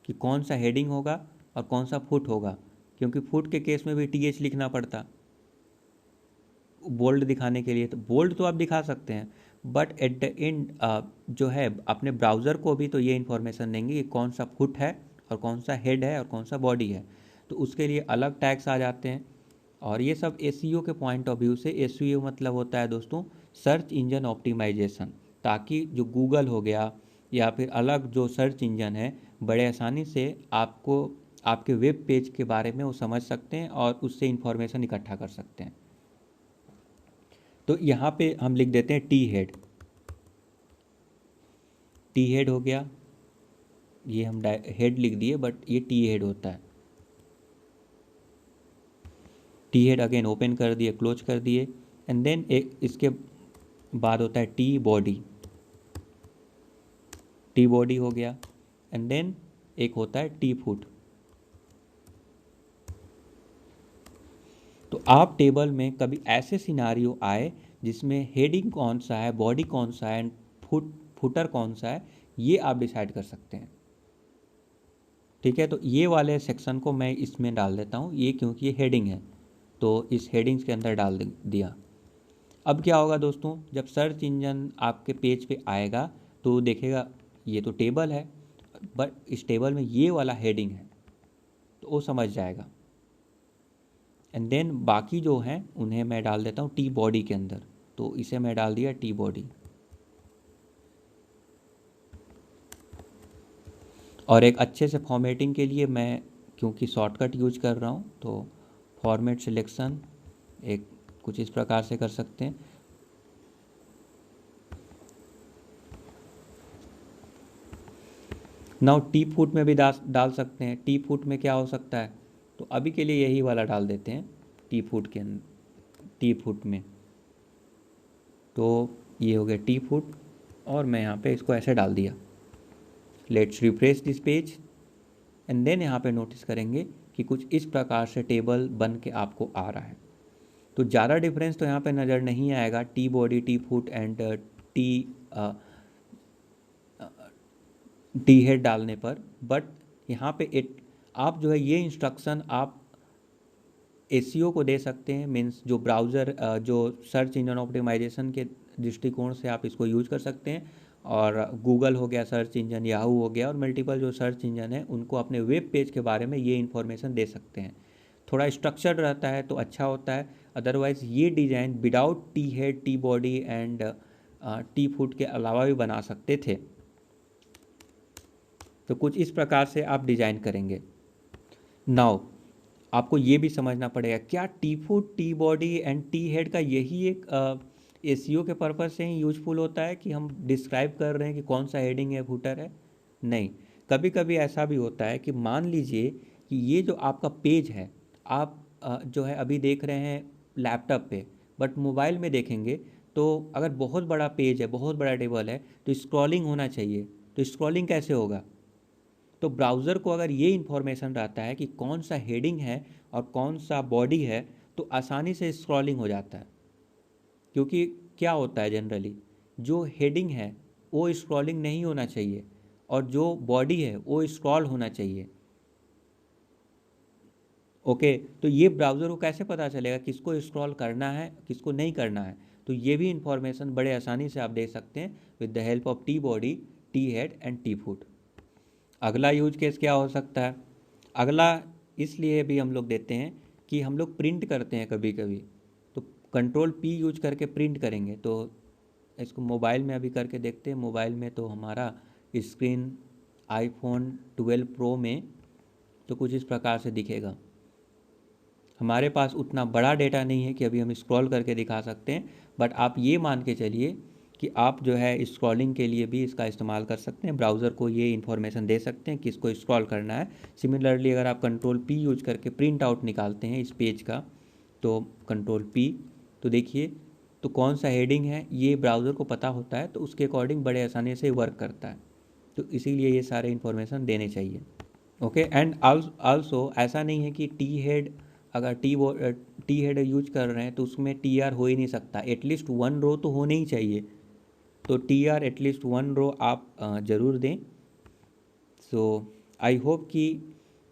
कि कौन सा हेडिंग होगा और कौन सा फुट होगा, क्योंकि फुट के केस में भी TH लिखना पड़ता बोल्ड दिखाने के लिए। तो बोल्ड तो आप दिखा सकते हैं, बट एट द एंड जो है अपने ब्राउज़र को भी तो ये इन्फॉर्मेशन देंगे कि कौन सा फुट है और कौन सा हेड है और कौन सा बॉडी है। तो उसके लिए अलग टैग्स आ जाते हैं। और ये सब SEO के पॉइंट ऑफ व्यू से, SEO मतलब होता है दोस्तों सर्च इंजन ऑप्टिमाइजेशन, ताकि जो गूगल हो गया या फिर अलग जो सर्च इंजन है, बड़े आसानी से आपको आपके वेब पेज के बारे में वो समझ सकते हैं और उससे इन्फॉर्मेशन इकट्ठा कर सकते हैं। तो यहाँ पे हम लिख देते हैं टी हेड हो गया, ये हम हेड लिख दिए बट ये टी हेड होता है। टी हेड अगेन ओपन कर दिए, क्लोज कर दिए, एंड देन एक इसके बाद होता है टी बॉडी हो गया, एंड देन एक होता है टी फुट। तो आप टेबल में कभी ऐसे सिनारियो आए जिसमें हेडिंग कौन सा है, बॉडी कौन सा है, एंड फुटर कौन सा है, ये आप डिसाइड कर सकते हैं। ठीक है, तो ये वाले सेक्शन को मैं इसमें डाल देता हूँ, ये क्योंकि ये हेडिंग है, तो इस हेडिंग्स के अंदर डाल दिया। अब क्या होगा दोस्तों, जब सर्च इंजन आपके पेज पे आएगा तो देखेगा ये तो टेबल है, बट इस टेबल में ये वाला हेडिंग है, तो वो समझ जाएगा। एंड देन बाकी जो हैं उन्हें मैं डाल देता हूँ टी बॉडी के अंदर, तो इसे मैं डाल दिया टी बॉडी। और एक अच्छे से फॉर्मेटिंग के लिए मैं क्योंकि शॉर्टकट यूज कर रहा हूँ, तो फॉर्मेट सिलेक्शन एक कुछ इस प्रकार से कर सकते हैं। नाउ टी फूट में भी डाल सकते हैं। टी फूट में क्या हो सकता है, तो अभी के लिए यही वाला डाल देते हैं टी फूट के अंदर, टी फूट में। तो ये हो गया टी फूट, और मैं यहाँ पे इसको ऐसे डाल दिया। Let's refresh this page and then यहाँ पे नोटिस करेंगे कि कुछ इस प्रकार से टेबल बन के आपको आ रहा है। तो ज़्यादा डिफरेंस तो यहाँ पे नज़र नहीं आएगा T body, T foot and T head डालने पर, बट यहाँ पे आप जो है ये इंस्ट्रक्शन आप एसईओ को दे सकते हैं। मीन्स जो ब्राउज़र जो सर्च इंजन ऑप्टिमाइजेशन के दृष्टिकोण से आप इसको यूज कर सकते हैं। और गूगल हो गया सर्च इंजन, याहू हो गया, और मल्टीपल जो सर्च इंजन है उनको अपने वेब पेज के बारे में ये इन्फॉर्मेशन दे सकते हैं। थोड़ा स्ट्रक्चर्ड रहता है तो अच्छा होता है। अदरवाइज़ ये design without T head, T body and T foot के अलावा भी बना सकते थे। तो कुछ इस प्रकार से आप डिज़ाइन करेंगे। नाउ आपको ये भी समझना पड़ेगा, क्या T foot, T body and T head का यही एक एसईओ के पर्पज़ से ही यूजफुल होता है कि हम डिस्क्राइब कर रहे हैं कि कौन सा हेडिंग है, फुटर है? नहीं, कभी कभी ऐसा भी होता है कि मान लीजिए कि ये जो आपका पेज है, आप जो है अभी देख रहे हैं लैपटॉप पे, बट मोबाइल में देखेंगे तो अगर बहुत बड़ा पेज है, बहुत बड़ा टेबल है, तो स्क्रॉलिंग होना चाहिए। तो स्क्रॉलिंग कैसे होगा? तो ब्राउज़र को अगर ये इन्फॉर्मेशन रहता है कि कौन सा हेडिंग है और कौन सा बॉडी है, तो आसानी से स्क्रॉलिंग हो जाता है। क्योंकि क्या होता है जनरली, जो हेडिंग है वो स्क्रॉलिंग नहीं होना चाहिए, और जो बॉडी है वो स्क्रॉल होना चाहिए। ओके, तो ये ब्राउज़र को कैसे पता चलेगा किसको स्क्रॉल करना है, किसको नहीं करना है? तो ये भी इंफॉर्मेशन बड़े आसानी से आप दे सकते हैं with the help of T body, T head and T foot. अगला यूज केस क्या हो सकता है? अगला इसलिए भी हम लोग देते हैं कि हम लोग प्रिंट करते हैं कभी कभी, तो कंट्रोल पी यूज करके प्रिंट करेंगे। तो इसको मोबाइल में अभी करके देखते हैं। मोबाइल में तो हमारा स्क्रीन आईफोन 12 प्रो में तो कुछ इस प्रकार से दिखेगा। हमारे पास उतना बड़ा डेटा नहीं है कि अभी हम स्क्रॉल करके दिखा सकते हैं, बट आप ये मान के चलिए कि आप जो है स्क्रॉलिंग के लिए भी इसका इस्तेमाल कर सकते हैं। ब्राउज़र को ये इन्फॉर्मेशन दे सकते हैं कि इसको स्क्रॉल करना है। सिमिलरली अगर आप कंट्रोल पी यूज करके प्रिंट आउट निकालते हैं इस पेज का, तो कंट्रोल पी, तो देखिए तो कौन सा हेडिंग है ये ब्राउज़र को पता होता है, तो उसके अकॉर्डिंग बड़े आसानी से वर्क करता है। तो इसीलिए ये सारे इन्फॉर्मेशन देने चाहिए। ओके, एंड आल्सो ऐसा नहीं है कि टी हेड, अगर टी हेड यूज कर रहे हैं तो उसमें टी आर हो ही नहीं सकता। एटलीस्ट वन रो तो होने ही चाहिए। तो T R at least one row आप ज़रूर दें। सो आई होप कि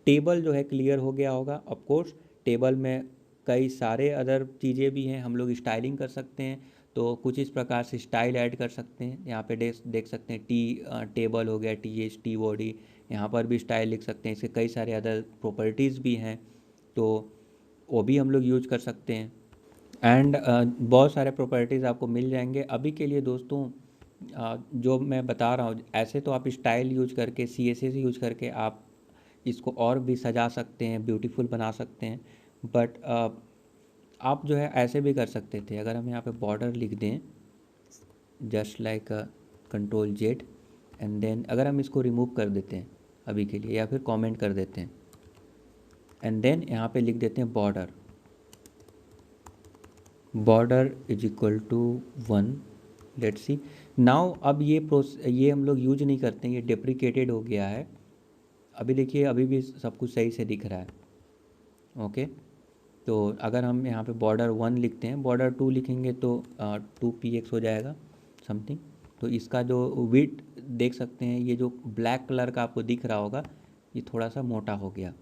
टेबल जो है क्लियर हो गया होगा। ऑफ कोर्स टेबल में कई सारे अदर चीज़ें भी हैं, हम लोग स्टाइलिंग कर सकते हैं। तो कुछ इस प्रकार से स्टाइल ऐड कर सकते हैं। यहाँ पे देख सकते हैं टी टेबल हो गया, टी एच टी बॉडी, यहाँ पर भी स्टाइल लिख सकते हैं। इसके कई सारे अदर प्रॉपर्टीज़ भी हैं, तो वो भी हम लोग यूज कर सकते हैं। एंड बहुत सारे प्रॉपर्टीज़ आपको मिल जाएंगे। अभी के लिए दोस्तों जो मैं बता रहा हूँ, ऐसे तो आप स्टाइल यूज करके, सी एस एस यूज करके आप इसको और भी सजा सकते हैं, ब्यूटीफुल बना सकते हैं। बट आप जो है ऐसे भी कर सकते थे। अगर हम यहाँ पे बॉर्डर लिख दें just like control Z, and then अगर हम इसको रिमूव कर देते हैं अभी के लिए, या फिर कमेंट कर देते हैं, एंड देन यहाँ पे लिख देते हैं border is equal to 1। Let's see now. अब ये हम लोग यूज नहीं करते हैं, ये डेप्रिकेटेड हो गया है। अभी देखिए अभी भी सब कुछ सही से दिख रहा है। ओके, तो अगर हम यहाँ पे बॉर्डर 1 लिखते हैं, बॉर्डर 2 लिखेंगे तो 2px हो जाएगा समथिंग। तो इसका जो विड्थ देख सकते हैं, ये जो ब्लैक कलर का आपको दिख रहा होगा, ये थोड़ा सा मोटा हो गया।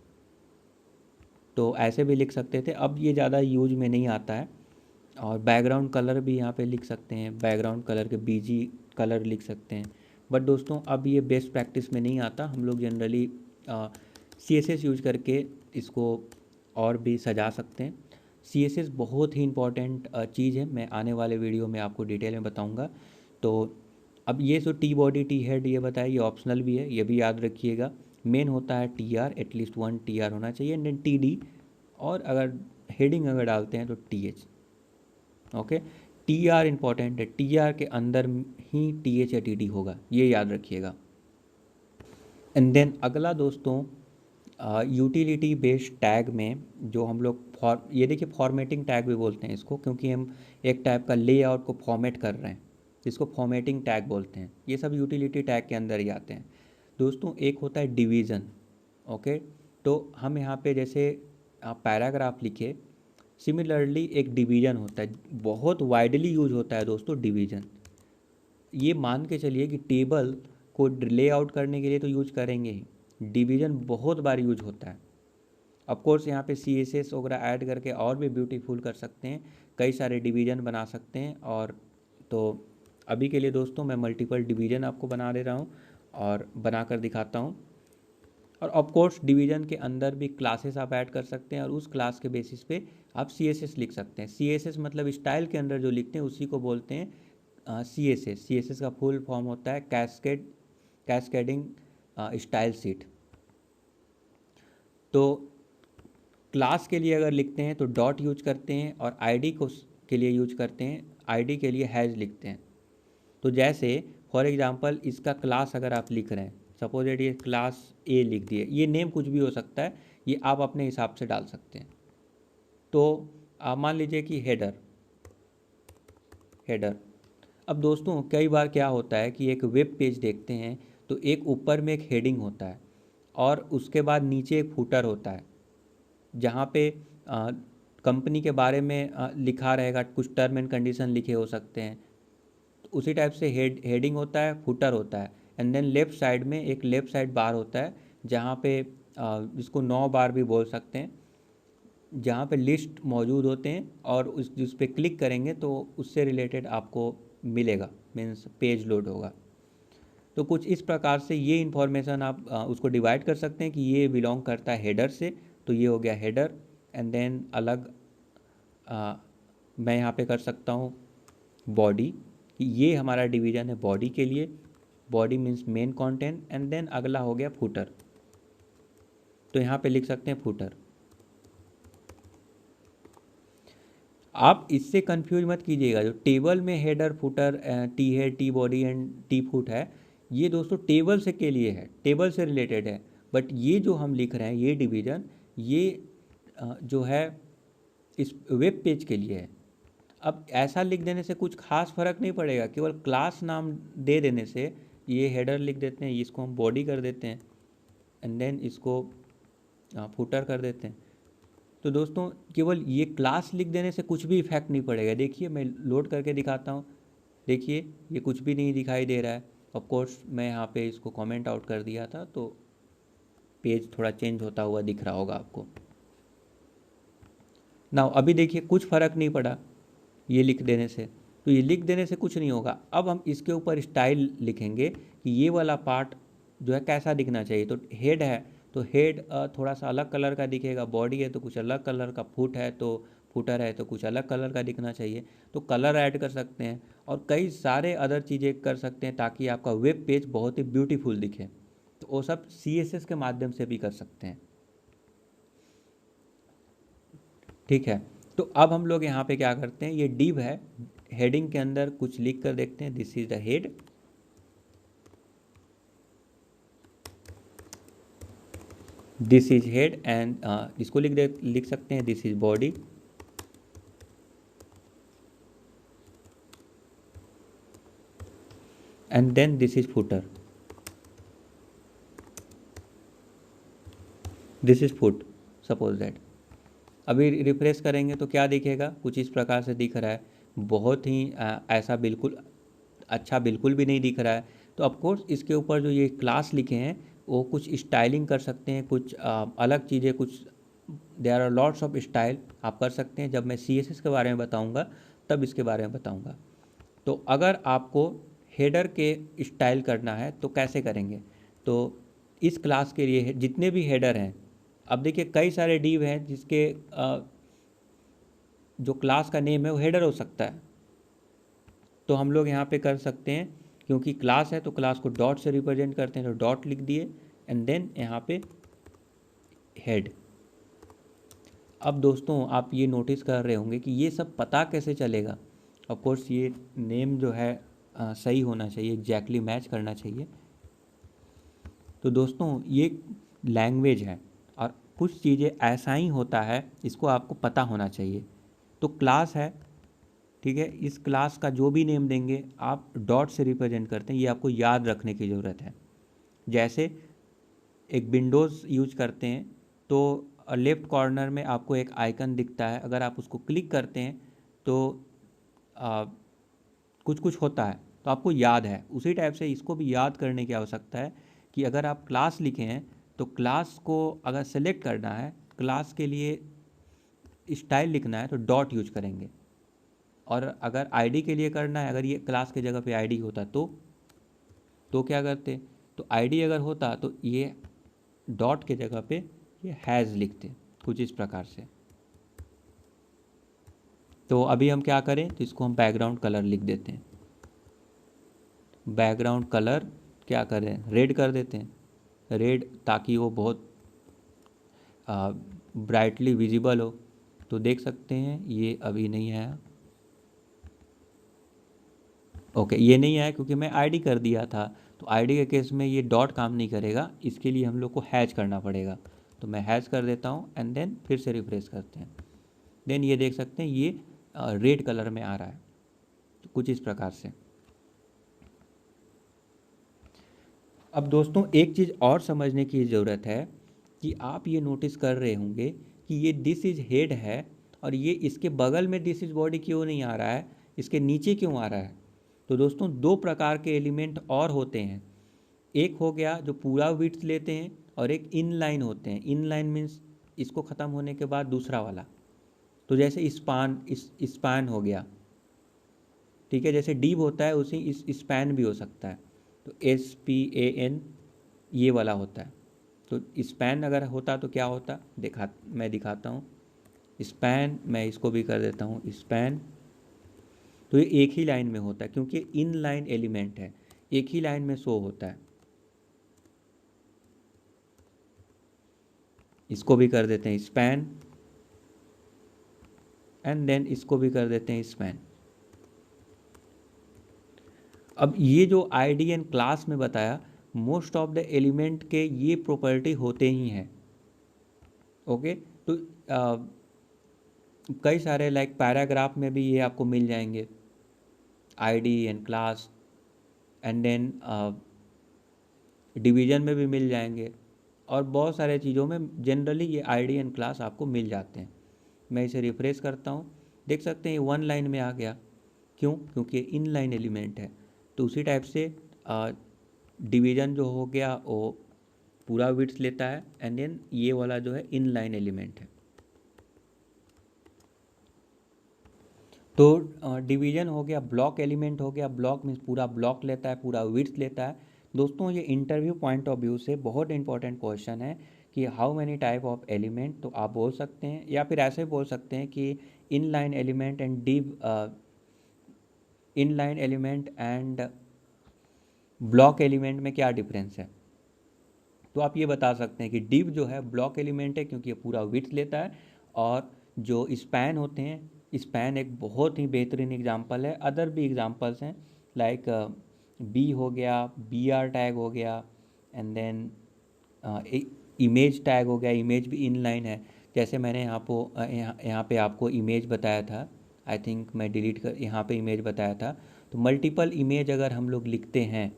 तो ऐसे भी लिख सकते थे, अब ये ज़्यादा यूज में नहीं आता है। और बैकग्राउंड कलर भी यहाँ पे लिख सकते हैं, बैकग्राउंड कलर के बीजी कलर लिख सकते हैं। बट दोस्तों अब ये बेस्ट प्रैक्टिस में नहीं आता, हम लोग जनरली CSS यूज करके इसको और भी सजा सकते हैं। CSS बहुत ही इम्पॉर्टेंट चीज़ है, मैं आने वाले वीडियो में आपको डिटेल में बताऊँगा। तो अब ये जो टी बॉडी टी हेड ये बताया, ये ऑप्शनल भी है, ये भी याद रखिएगा। मेन होता है TR, एटलीस्ट 1 TR होना चाहिए, एंड देन TD, और अगर हेडिंग अगर डालते हैं तो TH। ओके, TR इम्पॉर्टेंट है, TR के अंदर ही TH या TD होगा, ये याद रखिएगा। एंड देन अगला दोस्तों, यूटिलिटी बेस्ड टैग में जो हम लोग ये देखिए फॉर्मेटिंग टैग भी बोलते हैं इसको, क्योंकि हम एक टाइप का लेआउट को फॉर्मेट कर रहे हैं, इसको फॉर्मेटिंग टैग बोलते हैं। ये सब यूटिलिटी टैग के अंदर ही आते हैं दोस्तों। एक होता है डिवीज़न। ओके, तो हम यहाँ पे जैसे आप पैराग्राफ लिखे, सिमिलरली एक डिवीज़न होता है, बहुत वाइडली यूज होता है दोस्तों डिवीज़न। ये मान के चलिए कि टेबल को लेआउट करने के लिए तो यूज करेंगे ही, डिवीज़न बहुत बार यूज होता है। ऑफ कोर्स यहाँ पे CSS वगैरह ऐड करके और भी ब्यूटीफुल कर सकते हैं, कई सारे डिवीज़न बना सकते हैं। और तो अभी के लिए दोस्तों मैं मल्टीपल डिवीज़न आपको बना दे रहा हूँ और बना कर दिखाता हूँ। और ऑफ कोर्स डिवीज़न के अंदर भी क्लासेस आप ऐड कर सकते हैं, और उस क्लास के बेसिस पे आप CSS लिख सकते हैं। CSS मतलब स्टाइल के अंदर जो लिखते हैं उसी को बोलते हैं CSS। CSS का फुल फॉर्म होता है कैस्केडिंग स्टाइल शीट। तो क्लास के लिए अगर लिखते हैं तो डॉट यूज करते हैं, और ID को के लिए यूज करते हैं, ID के लिए हैज लिखते हैं। तो जैसे फॉर एग्जांपल इसका क्लास अगर आप लिख रहे हैं, सपोज दैट ये क्लास A लिख दिए, ये नेम कुछ भी हो सकता है, ये आप अपने हिसाब से डाल सकते हैं। तो आप मान लीजिए कि हेडर। अब दोस्तों कई बार क्या होता है कि एक वेब पेज देखते हैं तो एक ऊपर में एक हेडिंग होता है, और उसके बाद नीचे एक फूटर होता है, जहाँ पे कंपनी के बारे में लिखा रहेगा, कुछ टर्म एंड कंडीशन लिखे हो सकते हैं। तो उसी टाइप से हेडिंग होता है, फुटर होता है, एंड देन लेफ़्ट साइड में एक लेफ़्ट साइड बार होता है, जहाँ पे इसको 9 बार भी बोल सकते हैं, जहाँ पे लिस्ट मौजूद होते हैं, और उस पर क्लिक करेंगे तो उससे रिलेटेड आपको मिलेगा, मीन्स पेज लोड होगा। तो कुछ इस प्रकार से ये इन्फॉर्मेशन आप उसको डिवाइड कर सकते हैं कि ये बिलोंग करता है हेडर से, तो ये हो गया हेडर। एंड देन अलग मैं यहाँ पे कर सकता हूँ बॉडी, कि ये हमारा डिवीज़न है बॉडी के लिए, body means main content. And then अगला हो गया फुटर, तो यहाँ पे लिख सकते हैं फुटर। आप इससे कंफ्यूज मत कीजिएगा, जो टेबल में header footer T head T body and T foot है, ये दोस्तों टेबल से के लिए है, टेबल से रिलेटेड है। बट ये जो हम लिख रहे हैं ये डिवीज़न, ये जो है इस वेब पेज के लिए है। अब ऐसा लिख देने से कुछ खास फ़र्क नहीं पड़ेगा, केवल क्लास नाम दे देने से, ये हेडर लिख देते हैं, इसको हम बॉडी कर देते हैं, एंड देन इसको फुटर कर देते हैं। तो दोस्तों केवल ये क्लास लिख देने से कुछ भी इफेक्ट नहीं पड़ेगा। देखिए मैं लोड करके दिखाता हूँ, देखिए ये कुछ भी नहीं दिखाई दे रहा है। ऑफ कोर्स मैं यहाँ पे इसको कमेंट आउट कर दिया था, तो पेज थोड़ा चेंज होता हुआ दिख रहा होगा आपको। नाउ अभी देखिए कुछ फ़र्क नहीं पड़ा ये लिख देने से, तो ये लिख देने से कुछ नहीं होगा। अब हम इसके ऊपर स्टाइल लिखेंगे कि ये वाला पार्ट जो है कैसा दिखना चाहिए। तो हेड है तो हेड थोड़ा सा अलग कलर का दिखेगा, बॉडी है तो कुछ अलग कलर का, फुट है तो फुटर है तो कुछ अलग कलर का दिखना चाहिए। तो कलर ऐड कर सकते हैं, और कई सारे अदर चीज़ें कर सकते हैं ताकि आपका वेब पेज बहुत ही ब्यूटीफुल दिखे। तो वो सब CSS के माध्यम से भी कर सकते हैं, ठीक है। तो अब हम लोग यहाँ पे क्या करते हैं, ये डिव है, हेडिंग के अंदर कुछ लिख कर देखते हैं, this is the head, this is head, and इसको लिख सकते हैं this is body, and then this is footer, this is foot, suppose that. अभी रिफ्रेश करेंगे तो क्या दिखेगा, कुछ इस प्रकार से दिख रहा है, बहुत ही ऐसा बिल्कुल अच्छा बिल्कुल भी नहीं दिख रहा है। तो ऑफकोर्स इसके ऊपर जो ये क्लास लिखे हैं वो कुछ स्टाइलिंग कर सकते हैं, कुछ अलग चीज़ें कुछ there are lots of style आप कर सकते हैं। जब मैं CSS के बारे में बताऊंगा तब इसके बारे में बताऊंगा। तो अगर आपको हेडर के स्टाइल करना है तो कैसे करेंगे, तो इस क्लास के लिए जितने भी हेडर हैं, अब देखिए कई सारे डिव हैं जिसके जो क्लास का नेम है वो हेडर हो सकता है। तो हम लोग यहाँ पे कर सकते हैं, क्योंकि क्लास है तो क्लास को डॉट से रिप्रेजेंट करते हैं, तो डॉट लिख दिए एंड देन यहाँ पे हेड। अब दोस्तों आप ये नोटिस कर रहे होंगे कि ये सब पता कैसे चलेगा। ऑफ कोर्स ये नेम जो है सही होना चाहिए, एग्जैक्टली मैच करना चाहिए। तो दोस्तों ये लैंग्वेज है और कुछ चीज़ें ऐसा ही होता है, इसको आपको पता होना चाहिए। तो क्लास है, ठीक है, इस क्लास का जो भी नेम देंगे आप डॉट से रिप्रेजेंट करते हैं, ये आपको याद रखने की ज़रूरत है। जैसे एक विंडोज़ यूज करते हैं तो लेफ़्ट कॉर्नर में आपको एक आइकन दिखता है, अगर आप उसको क्लिक करते हैं तो कुछ कुछ होता है, तो आपको याद है। उसी टाइप से इसको भी याद करने की आवश्यकता है कि अगर आप क्लास लिखे हैं तो क्लास को अगर सेलेक्ट करना है, क्लास के लिए स्टाइल लिखना है तो डॉट यूज करेंगे। और अगर आईडी के लिए करना है, अगर ये क्लास के जगह पे आईडी होता तो क्या करते, तो आईडी अगर होता तो ये डॉट के जगह पे ये हैज़ लिखते, कुछ इस प्रकार से। तो अभी हम क्या करें, तो इसको हम बैकग्राउंड कलर लिख देते हैं। बैकग्राउंड कलर क्या करें, रेड कर देते हैं, रेड, ताकि वो बहुत ब्राइटली विजिबल हो। तो देख सकते हैं ये अभी नहीं आया, ओके ये नहीं आया क्योंकि मैं आईडी कर दिया था। तो आईडी के केस में ये डॉट काम नहीं करेगा, इसके लिए हम लोग को हैश करना पड़ेगा। तो मैं हैश कर देता हूँ एंड देन फिर से रिफ्रेश करते हैं, देन ये देख सकते हैं ये रेड कलर में आ रहा है। तो कुछ इस प्रकार से। अब दोस्तों एक चीज़ और समझने की ज़रूरत है कि आप ये नोटिस कर रहे होंगे कि ये दिस इज हेड है और ये इसके बगल में दिस इज बॉडी क्यों नहीं आ रहा है, इसके नीचे क्यों आ रहा है। तो दोस्तों दो प्रकार के एलिमेंट और होते हैं, एक हो गया जो पूरा विड्थ लेते हैं और एक इनलाइन होते हैं। इनलाइन मीन्स इसको ख़त्म होने के बाद दूसरा वाला। तो जैसे स्पान हो गया, ठीक है, जैसे डीप होता है उसी इस स्पैन भी हो सकता है। तो SPAN ये वाला होता है। तो स्पैन अगर होता तो क्या होता, मैं दिखाता हूँ। स्पैन, मैं इसको भी कर देता हूँ स्पैन। तो ये एक ही लाइन में होता है क्योंकि इन लाइन एलिमेंट है, एक ही लाइन में शो होता है। इसको भी कर देते हैं स्पैन एंड देन इसको भी कर देते हैं स्पैन। अब ये जो आईडी एंड क्लास में बताया, मोस्ट ऑफ द एलिमेंट के ये प्रॉपर्टी होते ही हैं। ओके, तो कई सारे लाइक पैराग्राफ में भी ये आपको मिल जाएंगे, ID and class, and then division में भी मिल जाएंगे, और बहुत सारे चीज़ों में जनरली ये आईडी एंड क्लास आपको मिल जाते हैं। मैं इसे रिफ्रेश करता हूँ, देख सकते हैं ये वन लाइन में आ गया। क्यों, क्योंकि इन लाइन एलिमेंट है। तो उसी टाइप से डिवीज़न जो हो गया वो पूरा विड्थ लेता है एंड देन ये वाला जो है इन लाइन एलिमेंट है। तो डिवीज़न हो गया, ब्लॉक एलिमेंट हो गया, ब्लॉक मीन्स पूरा ब्लॉक लेता है, पूरा विड्थ लेता है। दोस्तों ये इंटरव्यू पॉइंट ऑफ व्यू से बहुत इंपॉर्टेंट क्वेश्चन है कि how many type of element. तो आप बोल सकते हैं या फिर ऐसे बोल सकते हैं कि in line element and in line element and block element में क्या डिफरेंस है। तो आप ये बता सकते हैं कि डिव जो है ब्लॉक एलिमेंट है क्योंकि ये पूरा विड्थ लेता है, और जो स्पैन होते हैं, स्पैन एक बहुत ही बेहतरीन एग्जांपल है। अदर भी एग्जांपल्स हैं लाइक बी हो गया, BR टैग हो गया, एंड देन इमेज टैग हो गया। इमेज भी इनलाइन है, जैसे मैंने यहाँ पे आपको इमेज बताया था। आई थिंक मैं डिलीट कर यहाँ पे इमेज बताया था। तो मल्टीपल इमेज अगर हम लोग लिखते हैं,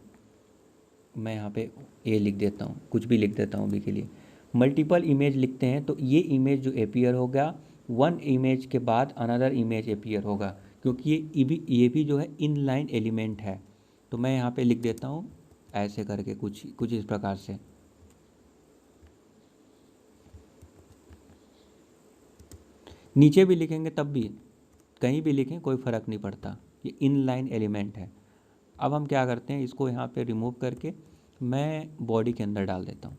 मैं यहाँ पे ये लिख देता हूँ, कुछ भी लिख देता हूँ अभी के लिए, मल्टीपल इमेज लिखते हैं तो ये इमेज जो अपीयर होगा, वन इमेज के बाद अनदर इमेज अपीयर होगा, क्योंकि ये भी जो है इनलाइन एलिमेंट है। तो मैं यहाँ पे लिख देता हूँ ऐसे करके कुछ कुछ इस प्रकार से। नीचे भी लिखेंगे तब भी, कहीं भी लिखें कोई फ़र्क नहीं पड़ता, ये इनलाइन एलिमेंट है। अब हम क्या करते हैं, इसको यहाँ पे रिमूव करके मैं बॉडी के अंदर डाल देता हूँ,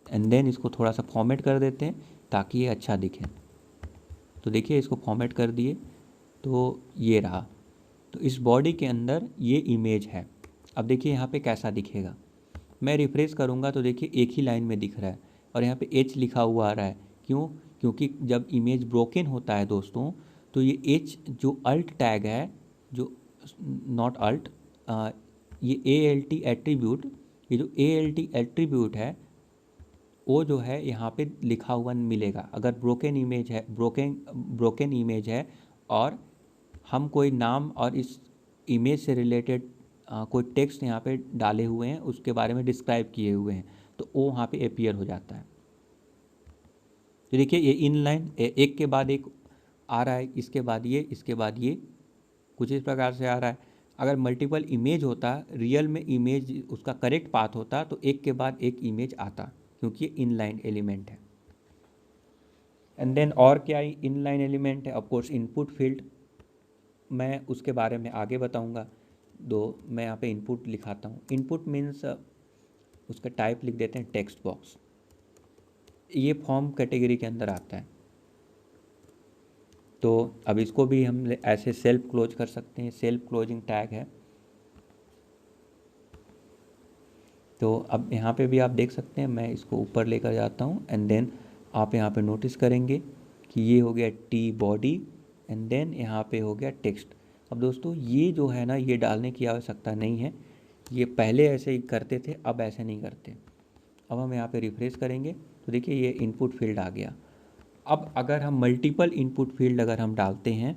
एंड देन इसको थोड़ा सा फॉर्मेट कर देते हैं ताकि ये अच्छा दिखे। तो देखिए इसको फॉर्मेट कर दिए तो ये रहा। तो इस बॉडी के अंदर ये इमेज है। अब देखिए यहाँ पे कैसा दिखेगा, मैं रिफ्रेश करूँगा तो देखिए एक ही लाइन में दिख रहा है और यहाँ पे एच लिखा हुआ आ रहा है। क्यों? क्योंकि जब इमेज ब्रोकन होता है दोस्तों, तो ये एच जो अल्ट टैग है, जो नॉट अल्ट, ये ए एल टी एट्रीब्यूट, ये जो ए एल टी एट्रीब्यूट है वो जो है यहाँ पे लिखा हुआ मिलेगा। अगर ब्रोकन इमेज है, ब्रोकन इमेज है और हम कोई नाम और इस इमेज से रिलेटेड कोई टेक्स्ट यहाँ पे डाले हुए हैं, उसके बारे में डिस्क्राइब किए हुए हैं, तो वो वहाँ पे अपीयर हो जाता है। तो देखिए ये इनलाइन एक के बाद एक आ रहा है, इसके बाद ये, इसके बाद ये, कुछ इस प्रकार से आ रहा है। अगर मल्टीपल इमेज होता, रियल में इमेज उसका करेक्ट पाथ होता, तो एक के बाद एक इमेज आता, क्योंकि ये इनलाइन एलिमेंट है। एंड देन और क्या इनलाइन एलिमेंट है, ऑफकोर्स इनपुट फील्ड, मैं उसके बारे में आगे बताऊंगा। मैं यहाँ पे इनपुट लिखाता हूँ। इनपुट मीन्स उसका टाइप लिख देते हैं टेक्स्ट बॉक्स, ये फॉर्म कैटेगरी के अंदर आता है। तो अब इसको भी हम ऐसे सेल्फ क्लोज कर सकते हैं, सेल्फ क्लोजिंग टैग है। तो अब यहाँ पे भी आप देख सकते हैं, मैं इसको ऊपर लेकर जाता हूँ एंड देन आप यहाँ पे नोटिस करेंगे कि ये हो गया टी बॉडी एंड देन यहाँ पे हो गया टेक्स्ट। अब दोस्तों ये जो है ना, ये डालने की आवश्यकता नहीं है, ये पहले ऐसे ही करते थे, अब ऐसे नहीं करते। अब हम यहाँ पे रिफ्रेश करेंगे तो देखिए ये इनपुट फील्ड आ गया। अब अगर हम मल्टीपल इनपुट फील्ड अगर हम डालते हैं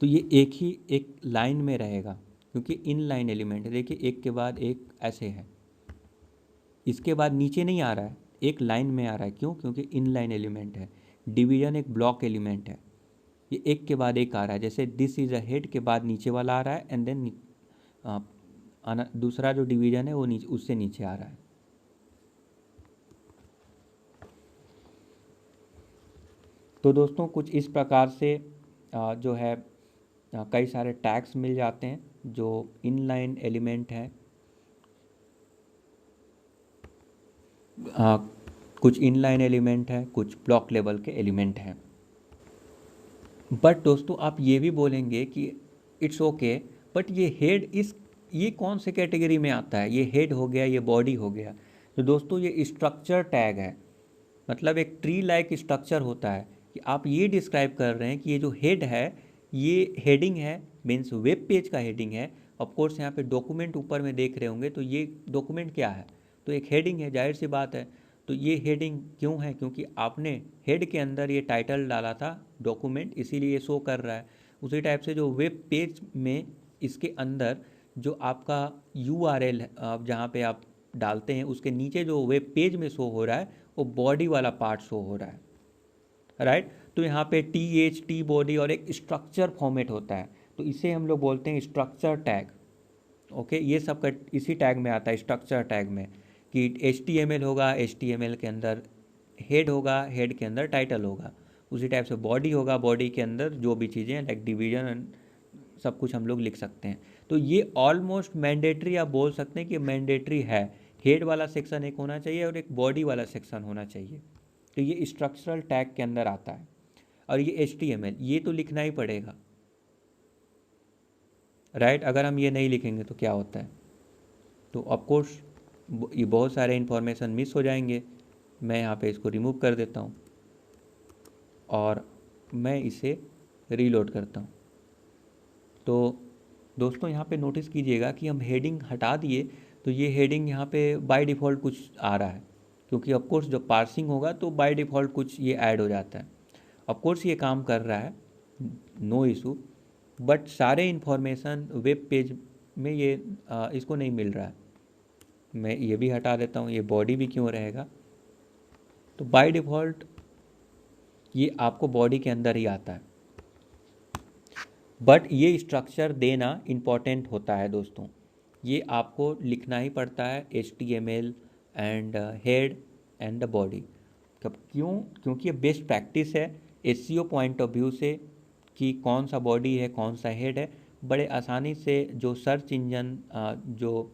तो ये एक लाइन में रहेगा, क्योंकि इन लाइन एलिमेंट है। देखिए एक के बाद एक ऐसे है, इसके बाद नीचे नहीं आ रहा है, एक लाइन में आ रहा है। क्यों? क्योंकि इन लाइन एलिमेंट है। डिवीजन एक ब्लॉक एलिमेंट है, ये एक के बाद एक आ रहा है। जैसे दिस इज अ हेड के बाद नीचे वाला आ रहा है एंड देन दूसरा जो डिवीजन है वो नीचे, उससे नीचे आ रहा है। तो दोस्तों कुछ इस प्रकार से जो है कई सारे टैग्स मिल जाते हैं जो इनलाइन एलिमेंट है। कुछ इनलाइन एलिमेंट है, कुछ ब्लॉक लेवल के एलिमेंट हैं। बट दोस्तों आप ये भी बोलेंगे कि इट्स ओके, बट ये कौन से कैटेगरी में आता है? ये हेड हो गया, ये बॉडी हो गया। तो दोस्तों ये स्ट्रक्चर टैग है, मतलब एक ट्री लाइक स्ट्रक्चर होता है कि आप ये डिस्क्राइब कर रहे हैं कि ये जो हेड है ये हेडिंग है, मीन्स वेब पेज का हेडिंग है। ऑफ कोर्स यहाँ पे डॉक्यूमेंट ऊपर में देख रहे होंगे, तो ये डॉक्यूमेंट क्या है? तो एक हेडिंग है, जाहिर सी बात है। तो ये हेडिंग क्यों है? क्योंकि आपने हेड के अंदर ये टाइटल डाला था डॉक्यूमेंट, इसीलिए ये शो कर रहा है। उसी टाइप से जो वेब पेज में इसके अंदर जो आपका URL है, जहाँ पे आप डालते हैं, उसके नीचे जो वेब पेज में शो हो रहा है वो बॉडी वाला पार्ट शो हो रहा है, राइट। तो यहाँ पे टी बॉडी और एक स्ट्रक्चर फॉर्मेट होता है, तो इसे हम लोग बोलते हैं स्ट्रक्चर टैग। ओके, ये सब का इसी टैग में आता है, स्ट्रक्चर टैग में, कि HTML होगा, HTML के अंदर हेड होगा, हेड के अंदर टाइटल होगा। उसी टाइप से बॉडी होगा, बॉडी के अंदर जो भी चीज़ें लाइक डिवीजन सब कुछ हम लोग लिख सकते हैं। तो ये ऑलमोस्ट मैंडेटरी आप बोल सकते हैं कि मैंडेटरी है। हेड वाला सेक्शन एक होना चाहिए और एक बॉडी वाला सेक्शन होना चाहिए। तो ये स्ट्रक्चरल टैग के अंदर आता है। और ये HTML ये तो लिखना ही पड़ेगा, राइट। अगर हम ये नहीं लिखेंगे तो क्या होता है? तो ऑफकोर्स ये बहुत सारे इन्फॉर्मेशन मिस हो जाएंगे। मैं यहाँ पे इसको रिमूव कर देता हूँ और मैं इसे रीलोड करता हूँ। तो दोस्तों यहाँ पे नोटिस कीजिएगा कि हम हेडिंग हटा दिए, तो ये हेडिंग यहाँ पे बाय डिफ़ॉल्ट कुछ आ रहा है, क्योंकि ऑफकोर्स जब पार्सिंग होगा तो बाय डिफ़ॉल्ट कुछ ये ऐड हो जाता है। ऑफकोर्स ये काम कर रहा है, नो इशू, बट सारे इन्फॉर्मेशन वेब पेज में ये इसको नहीं मिल रहा है। मैं ये भी हटा देता हूँ, ये बॉडी भी क्यों रहेगा? तो बाय डिफ़ॉल्ट ये आपको बॉडी के अंदर ही आता है, बट ये स्ट्रक्चर देना इम्पॉर्टेंट होता है दोस्तों। ये आपको लिखना ही पड़ता है, HTML and head and the body. कब, क्यों? क्योंकि ये बेस्ट प्रैक्टिस है एसईओ पॉइंट ऑफ व्यू से कि कौन सा बॉडी है, कौन सा हेड है, बड़े आसानी से जो सर्च इंजन जो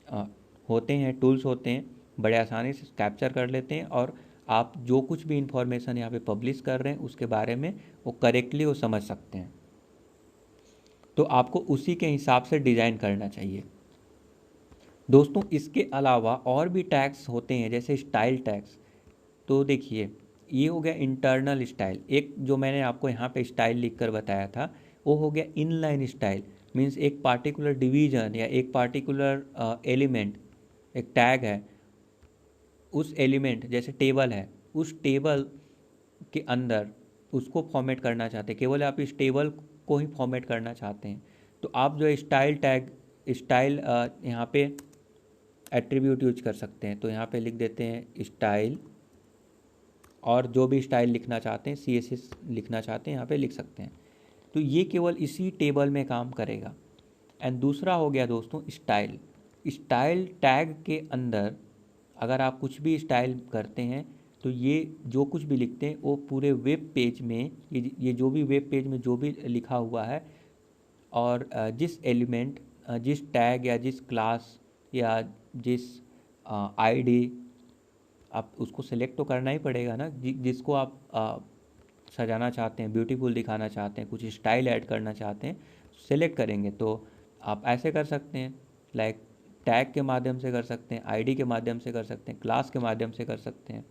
अ, होते हैं, टूल्स होते हैं, बड़े आसानी से कैप्चर कर लेते हैं और आप जो कुछ भी इंफॉर्मेशन यहाँ पे पब्लिश कर रहे हैं उसके बारे में वो करेक्टली वो समझ सकते हैं। तो आपको उसी के हिसाब से डिज़ाइन करना चाहिए। दोस्तों इसके अलावा और भी टैग्स होते हैं जैसे स्टाइल टैग्स। तो देखिए ये हो गया इंटरनल स्टाइल। एक जो मैंने आपको यहाँ पे स्टाइल लिख कर बताया था वो हो गया इनलाइन स्टाइल। मीन्स एक पार्टिकुलर डिवीजन या एक पार्टिकुलर एलिमेंट, एक टैग है, उस एलिमेंट जैसे टेबल है, उस टेबल के अंदर उसको फॉर्मेट करना चाहते हैं, केवल आप इस टेबल को ही फॉर्मेट करना चाहते हैं, तो आप जो स्टाइल टैग, स्टाइल यहाँ पे एट्रीब्यूट यूज कर सकते हैं। तो यहाँ पे लिख देते हैं स्टाइल, और जो भी स्टाइल लिखना चाहते हैं, CSS लिखना चाहते हैं, यहाँ पे लिख सकते हैं। तो ये केवल इसी टेबल में काम करेगा। एंड दूसरा हो गया दोस्तों स्टाइल। स्टाइल टैग के अंदर अगर आप कुछ भी स्टाइल करते हैं तो ये जो कुछ भी लिखते हैं वो पूरे वेब पेज में, ये जो भी वेब पेज में जो भी लिखा हुआ है और जिस एलिमेंट, जिस टैग या जिस क्लास या जिस आईडी, आप उसको सिलेक्ट तो करना ही पड़ेगा ना, जिसको आप सजाना चाहते हैं, ब्यूटीफुल दिखाना चाहते हैं, कुछ स्टाइल ऐड करना चाहते हैं, सेलेक्ट करेंगे। तो आप ऐसे कर सकते हैं, लाइक टैग के माध्यम से कर सकते हैं, आईडी के माध्यम से कर सकते हैं, क्लास के माध्यम से कर सकते हैं।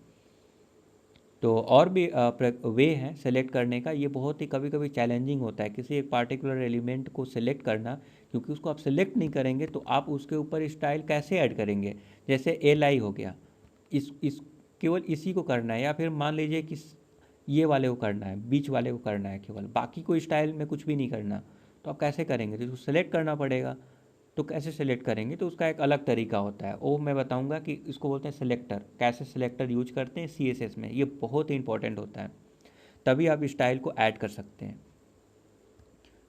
तो और भी वे हैं सेलेक्ट करने का। ये बहुत ही कभी कभी चैलेंजिंग होता है किसी एक पार्टिकुलर एलिमेंट को सिलेक्ट करना, क्योंकि उसको आप सिलेक्ट नहीं करेंगे तो आप उसके ऊपर स्टाइल कैसे ऐड करेंगे। जैसे LI हो गया, इस केवल इसी को करना है, या फिर मान लीजिए कि ये वाले को करना है, बीच वाले को करना है, केवल बाकी को स्टाइल में कुछ भी नहीं करना, तो आप कैसे करेंगे? तो सेलेक्ट करना पड़ेगा। तो कैसे सेलेक्ट करेंगे? तो उसका एक अलग तरीका होता है, वो मैं बताऊंगा कि इसको बोलते हैं सेलेक्टर। कैसे सेलेक्टर यूज करते हैं CSS में, ये बहुत ही इंपॉर्टेंट होता है, तभी आप स्टाइल को ऐड कर सकते हैं।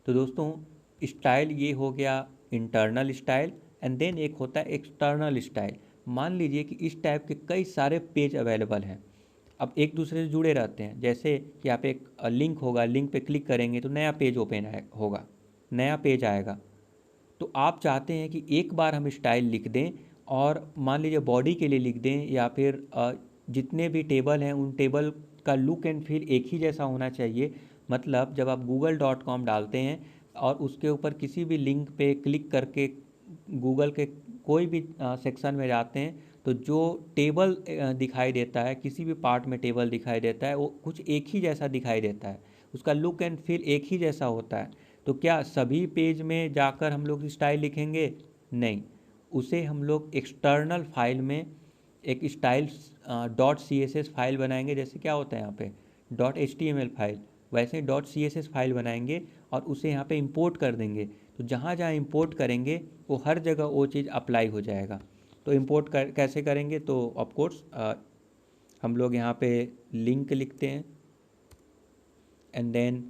तो दोस्तों स्टाइल ये हो गया इंटरनल स्टाइल। एंड देन एक होता है एक्सटर्नल स्टाइल। मान लीजिए कि इस टाइप के कई सारे पेज अवेलेबल हैं, अब एक दूसरे से जुड़े रहते हैं। जैसे कि यहाँ पे एक लिंक होगा, लिंक पे क्लिक करेंगे तो नया पेज ओपन होगा, नया पेज आएगा। तो आप चाहते हैं कि एक बार हम स्टाइल लिख दें, और मान लीजिए बॉडी के लिए लिख दें, या फिर जितने भी टेबल हैं उन टेबल का लुक एंड फील एक ही जैसा होना चाहिए। मतलब जब आप google.com डालते हैं और उसके ऊपर किसी भी लिंक पे क्लिक करके गूगल के कोई भी सेक्शन में जाते हैं, तो जो टेबल दिखाई देता है, किसी भी पार्ट में टेबल दिखाई देता है, वो कुछ एक ही जैसा दिखाई देता है, उसका लुक एंड फील एक ही जैसा होता है। तो क्या सभी पेज में जाकर हम लोग स्टाइल लिखेंगे? नहीं, उसे हम लोग एक्सटर्नल फाइल में एक स्टाइल .css फाइल बनाएंगे। जैसे क्या होता है यहाँ पे .html फाइल, वैसे ही .css फाइल बनाएंगे और उसे यहाँ पे इंपोर्ट कर देंगे। तो जहाँ जहाँ इंपोर्ट करेंगे वो हर जगह वो चीज़ अप्लाई हो जाएगा। तो इंपोर्ट कैसे करेंगे? तो ऑफकोर्स हम लोग यहाँ पे लिंक लिखते हैं एंड देन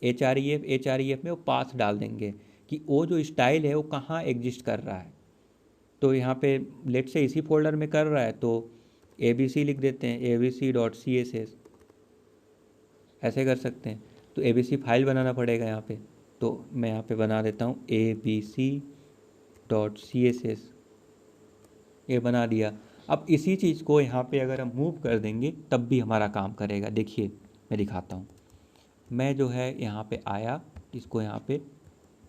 href में वो पाथ डाल देंगे कि वो जो स्टाइल है वो कहाँ एग्जिस्ट कर रहा है। तो यहाँ पे लेट से इसी फोल्डर में कर रहा है, तो abc लिख देते हैं, abc.css, ऐसे कर सकते हैं। तो abc फाइल बनाना पड़ेगा यहाँ पे, तो मैं यहाँ पे बना देता हूँ abc.css, ये बना दिया। अब इसी चीज़ को यहाँ पे अगर हम मूव कर देंगे तब भी हमारा काम करेगा। देखिए मैं दिखाता हूँ, मैं जो है यहाँ पे आया, इसको यहाँ पे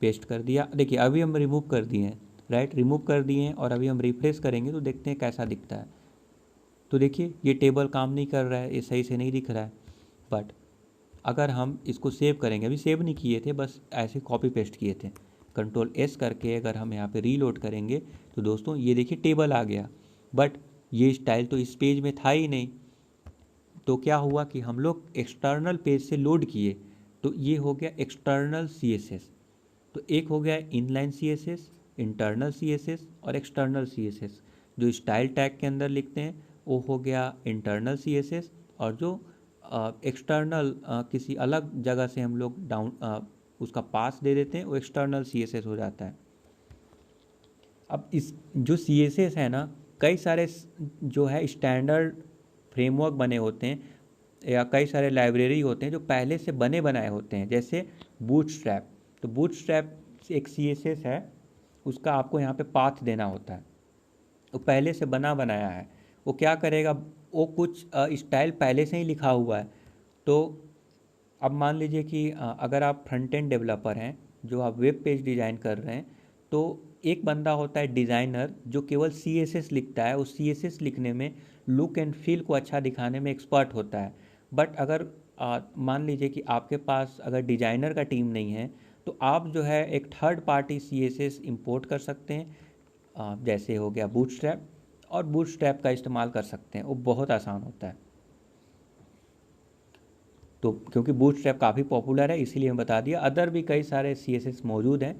पेस्ट कर दिया। देखिए अभी हम रिमूव कर दिए हैं, राइट, रिमूव कर दिए हैं, और अभी हम रिफ्रेश करेंगे तो देखते हैं कैसा दिखता है। तो देखिए ये टेबल काम नहीं कर रहा है, ये सही से नहीं दिख रहा है। बट अगर हम इसको सेव करेंगे, अभी सेव नहीं किए थे, बस ऐसे कॉपी पेस्ट किए थे, Ctrl+S करके अगर हम यहाँ पे रीलोड करेंगे तो दोस्तों ये देखिए टेबल आ गया, बट ये स्टाइल तो इस पेज में था ही नहीं। तो क्या हुआ कि हम लोग एक्सटर्नल पेज से लोड किए, तो ये हो गया एक्सटर्नल CSS। तो एक हो गया इनलाइन CSS, इंटरनल CSS और एक्सटर्नल CSS। जो स्टाइल टैग के अंदर लिखते हैं वो हो गया इंटरनल CSS, और जो एक्सटर्नल किसी अलग जगह से हम लोग उसका पास दे देते हैं वो एक्सटर्नल CSS हो जाता है। अब इस जो CSS है ना, कई सारे जो है स्टैंडर्ड फ्रेमवर्क बने होते हैं या कई सारे लाइब्रेरी होते हैं जो पहले से बने बनाए होते हैं, जैसे बूटस्ट्रैप। तो बूटस्ट्रैप एक CSS है, उसका आपको यहाँ पे पाथ देना होता है, वो पहले से बना बनाया है। वो क्या करेगा, वो कुछ स्टाइल पहले से ही लिखा हुआ है। तो अब मान लीजिए कि अगर आप फ्रंट एंड डेवलपर हैं, जो आप वेब पेज डिज़ाइन कर रहे हैं, तो एक बंदा होता है डिज़ाइनर जो केवल CSS लिखता है। उस CSS लिखने में लुक एंड फील को अच्छा दिखाने में एक्सपर्ट होता है। बट अगर मान लीजिए कि आपके पास अगर डिज़ाइनर का टीम नहीं है, तो आप जो है एक थर्ड पार्टी CSS इंपोर्ट कर सकते हैं, जैसे हो गया बूटस्ट्रैप, और बूटस्ट्रैप का इस्तेमाल कर सकते हैं। वो बहुत आसान होता है। तो क्योंकि बूटस्ट्रैप काफ़ी पॉपुलर है इसीलिए मैं बता दिया। अदर भी कई सारे CSS मौजूद हैं,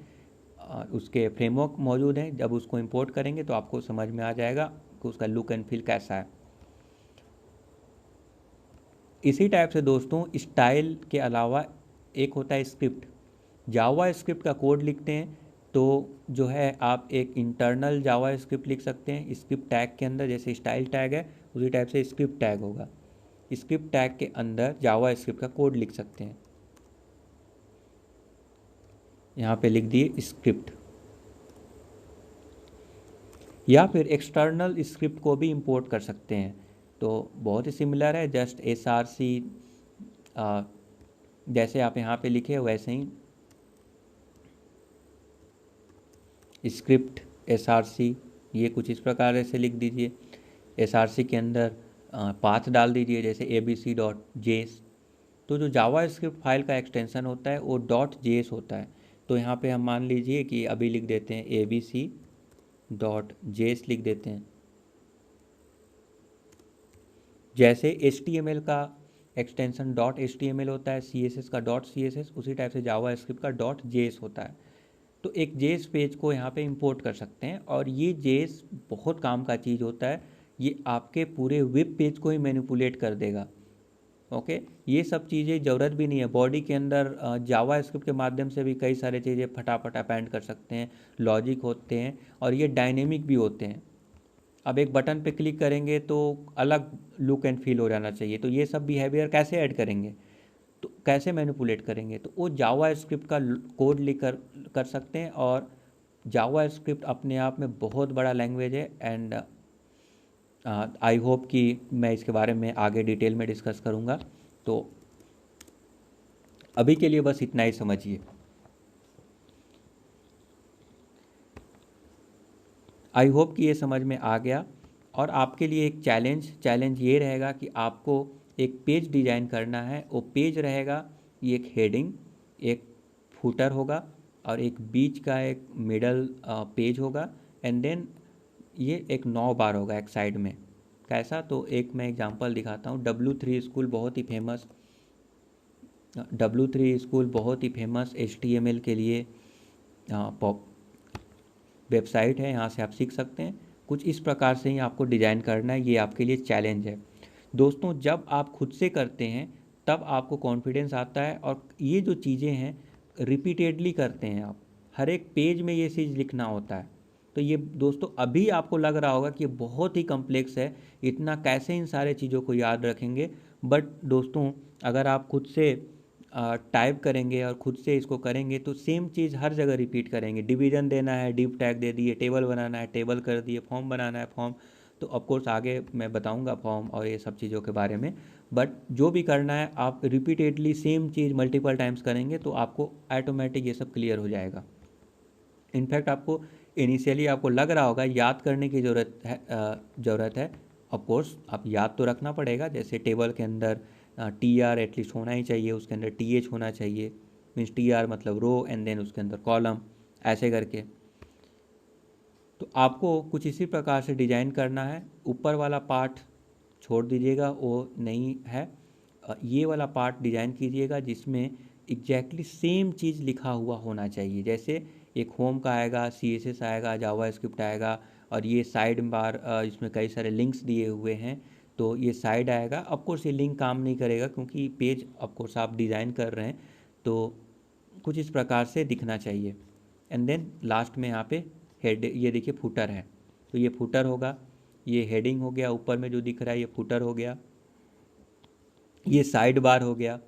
उसके फ्रेमवर्क मौजूद हैं। जब उसको इंपोर्ट करेंगे तो आपको समझ में आ जाएगा कि उसका लुक एंड फील कैसा है। इसी टाइप से दोस्तों स्टाइल के अलावा एक होता है स्क्रिप्ट। जावा स्क्रिप्ट का कोड लिखते हैं तो जो है आप एक इंटरनल जावा स्क्रिप्ट लिख सकते हैं स्क्रिप्ट टैग के अंदर, जैसे स्टाइल टैग है उसी टाइप से स्क्रिप्ट टैग होगा। स्क्रिप्ट टैग के अंदर जावा स्क्रिप्ट का कोड लिख सकते हैं। यहाँ पे लिख दिए स्क्रिप्ट, या फिर एक्सटर्नल स्क्रिप्ट को भी इंपोर्ट कर सकते हैं। तो बहुत ही सिमिलर है, जस्ट SRC जैसे आप यहाँ पे लिखे वैसे ही स्क्रिप्ट SRC, ये कुछ इस प्रकार से लिख दीजिए। SRC के अंदर पाथ डाल दीजिए, जैसे abc.js। तो जो जावा स्क्रिप्ट फाइल का एक्सटेंशन होता है वो .js होता है। तो यहाँ पे हम मान लीजिए कि अभी लिख देते हैं abc.js लिख देते हैं। जैसे HTML का एक्सटेंशन .html होता है, CSS का .css, उसी टाइप से जावा स्क्रिप्ट का .js होता है। तो एक JS पेज को यहाँ पे इंपोर्ट कर सकते हैं, और ये JS बहुत काम का चीज़ होता है। ये आपके पूरे वेब पेज को ही मैनिपुलेट कर देगा। ओके, ये सब चीज़ें ज़रूरत भी नहीं है। बॉडी के अंदर जावा स्क्रिप्ट के माध्यम से भी कई सारे चीज़ें फटाफट अपेंड कर सकते हैं, लॉजिक होते हैं, और ये डायनेमिक भी होते हैं। अब एक बटन पे क्लिक करेंगे तो अलग लुक एंड फील हो जाना चाहिए। तो ये सब बिहेवियर कैसे ऐड करेंगे, तो कैसे मैनिपुलेट करेंगे, तो वो जावा स्क्रिप्ट का कोड लिख कर सकते हैं। और जावा स्क्रिप्ट अपने आप में बहुत बड़ा लैंग्वेज है, एंड आई होप कि मैं इसके बारे में आगे डिटेल में डिस्कस करूँगा। तो अभी के लिए बस इतना ही समझिए। आई होप कि ये समझ में आ गया। और आपके लिए एक चैलेंज ये रहेगा कि आपको एक पेज डिज़ाइन करना है। वो पेज रहेगा, ये एक हेडिंग, एक फुटर होगा, और एक बीच का एक मिडल पेज होगा, एंड देन ये एक 9 बार होगा एक साइड में। कैसा, तो एक मैं एग्जांपल दिखाता हूँ। W3 स्कूल बहुत ही फेमस HTML के लिए वेबसाइट है, यहाँ से आप सीख सकते हैं। कुछ इस प्रकार से ही आपको डिज़ाइन करना है, ये आपके लिए चैलेंज है। दोस्तों जब आप खुद से करते हैं तब आपको कॉन्फिडेंस आता है, और ये जो चीज़ें हैं रिपीटेडली करते हैं आप, हर एक पेज में ये चीज़ लिखना होता है। तो ये दोस्तों अभी आपको लग रहा होगा कि ये बहुत ही कम्प्लेक्स है, इतना कैसे इन सारे चीज़ों को याद रखेंगे। बट दोस्तों अगर आप खुद से टाइप करेंगे और खुद से इसको करेंगे तो सेम चीज़ हर जगह रिपीट करेंगे। डिवीज़न देना है, डिव टैग दे दिए, टेबल बनाना है, टेबल कर दिए, फॉर्म बनाना है, फॉर्म। तो ऑफकोर्स आगे मैं बताऊंगा फॉर्म और ये सब चीज़ों के बारे में। बट जो भी करना है आप रिपीटेडली सेम चीज़ मल्टीपल टाइम्स करेंगे तो आपको ऑटोमेटिक ये सब क्लियर हो जाएगा। इनफैक्ट आपको इनिशियली आपको लग रहा होगा याद करने की ज़रूरत है। ऑफकोर्स आप याद तो रखना पड़ेगा, जैसे टेबल के अंदर TR एटलीस्ट होना ही चाहिए, उसके अंदर TH होना चाहिए। मीन्स TR मतलब रो, एंड देन उसके अंदर कॉलम, ऐसे करके। तो आपको कुछ इसी प्रकार से डिज़ाइन करना है। ऊपर वाला पार्ट छोड़ दीजिएगा, वो नहीं है। ये वाला पार्ट डिज़ाइन कीजिएगा जिसमें एग्जैक्टली सेम चीज़ लिखा हुआ होना चाहिए। जैसे एक होम का आएगा, CSS आएगा, जावा स्क्रिप्ट आएगा, और ये साइड बार इसमें कई सारे लिंक्स दिए हुए हैं, तो ये साइड आएगा। ऑफकोर्स ये लिंक काम नहीं करेगा क्योंकि पेज ऑफकोर्स आप डिज़ाइन कर रहे हैं, तो कुछ इस प्रकार से दिखना चाहिए। एंड देन लास्ट में यहाँ पे हेड, ये देखिए फुटर है, तो ये फुटर होगा, ये हेडिंग हो गया, ऊपर में जो दिख रहा है ये फुटर हो गया। ये साइड बार हो गया।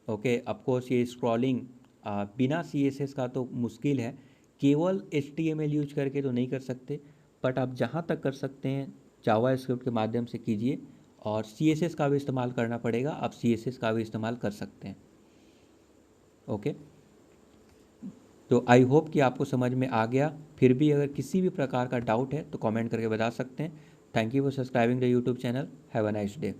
ओके, ऑफकोर्स ये स्क्रॉलिंग बिना CSS का तो मुश्किल है, केवल HTML यूज करके तो नहीं कर सकते, बट आप जहाँ तक कर सकते हैं जावास्क्रिप्ट के माध्यम से कीजिए, और CSS का भी इस्तेमाल करना पड़ेगा, आप CSS का भी इस्तेमाल कर सकते हैं। ओके, तो आई होप कि आपको समझ में आ गया। फिर भी अगर किसी भी प्रकार का डाउट है तो कमेंट करके बता सकते हैं। Thank you for subscribing the YouTube channel. Have a nice day.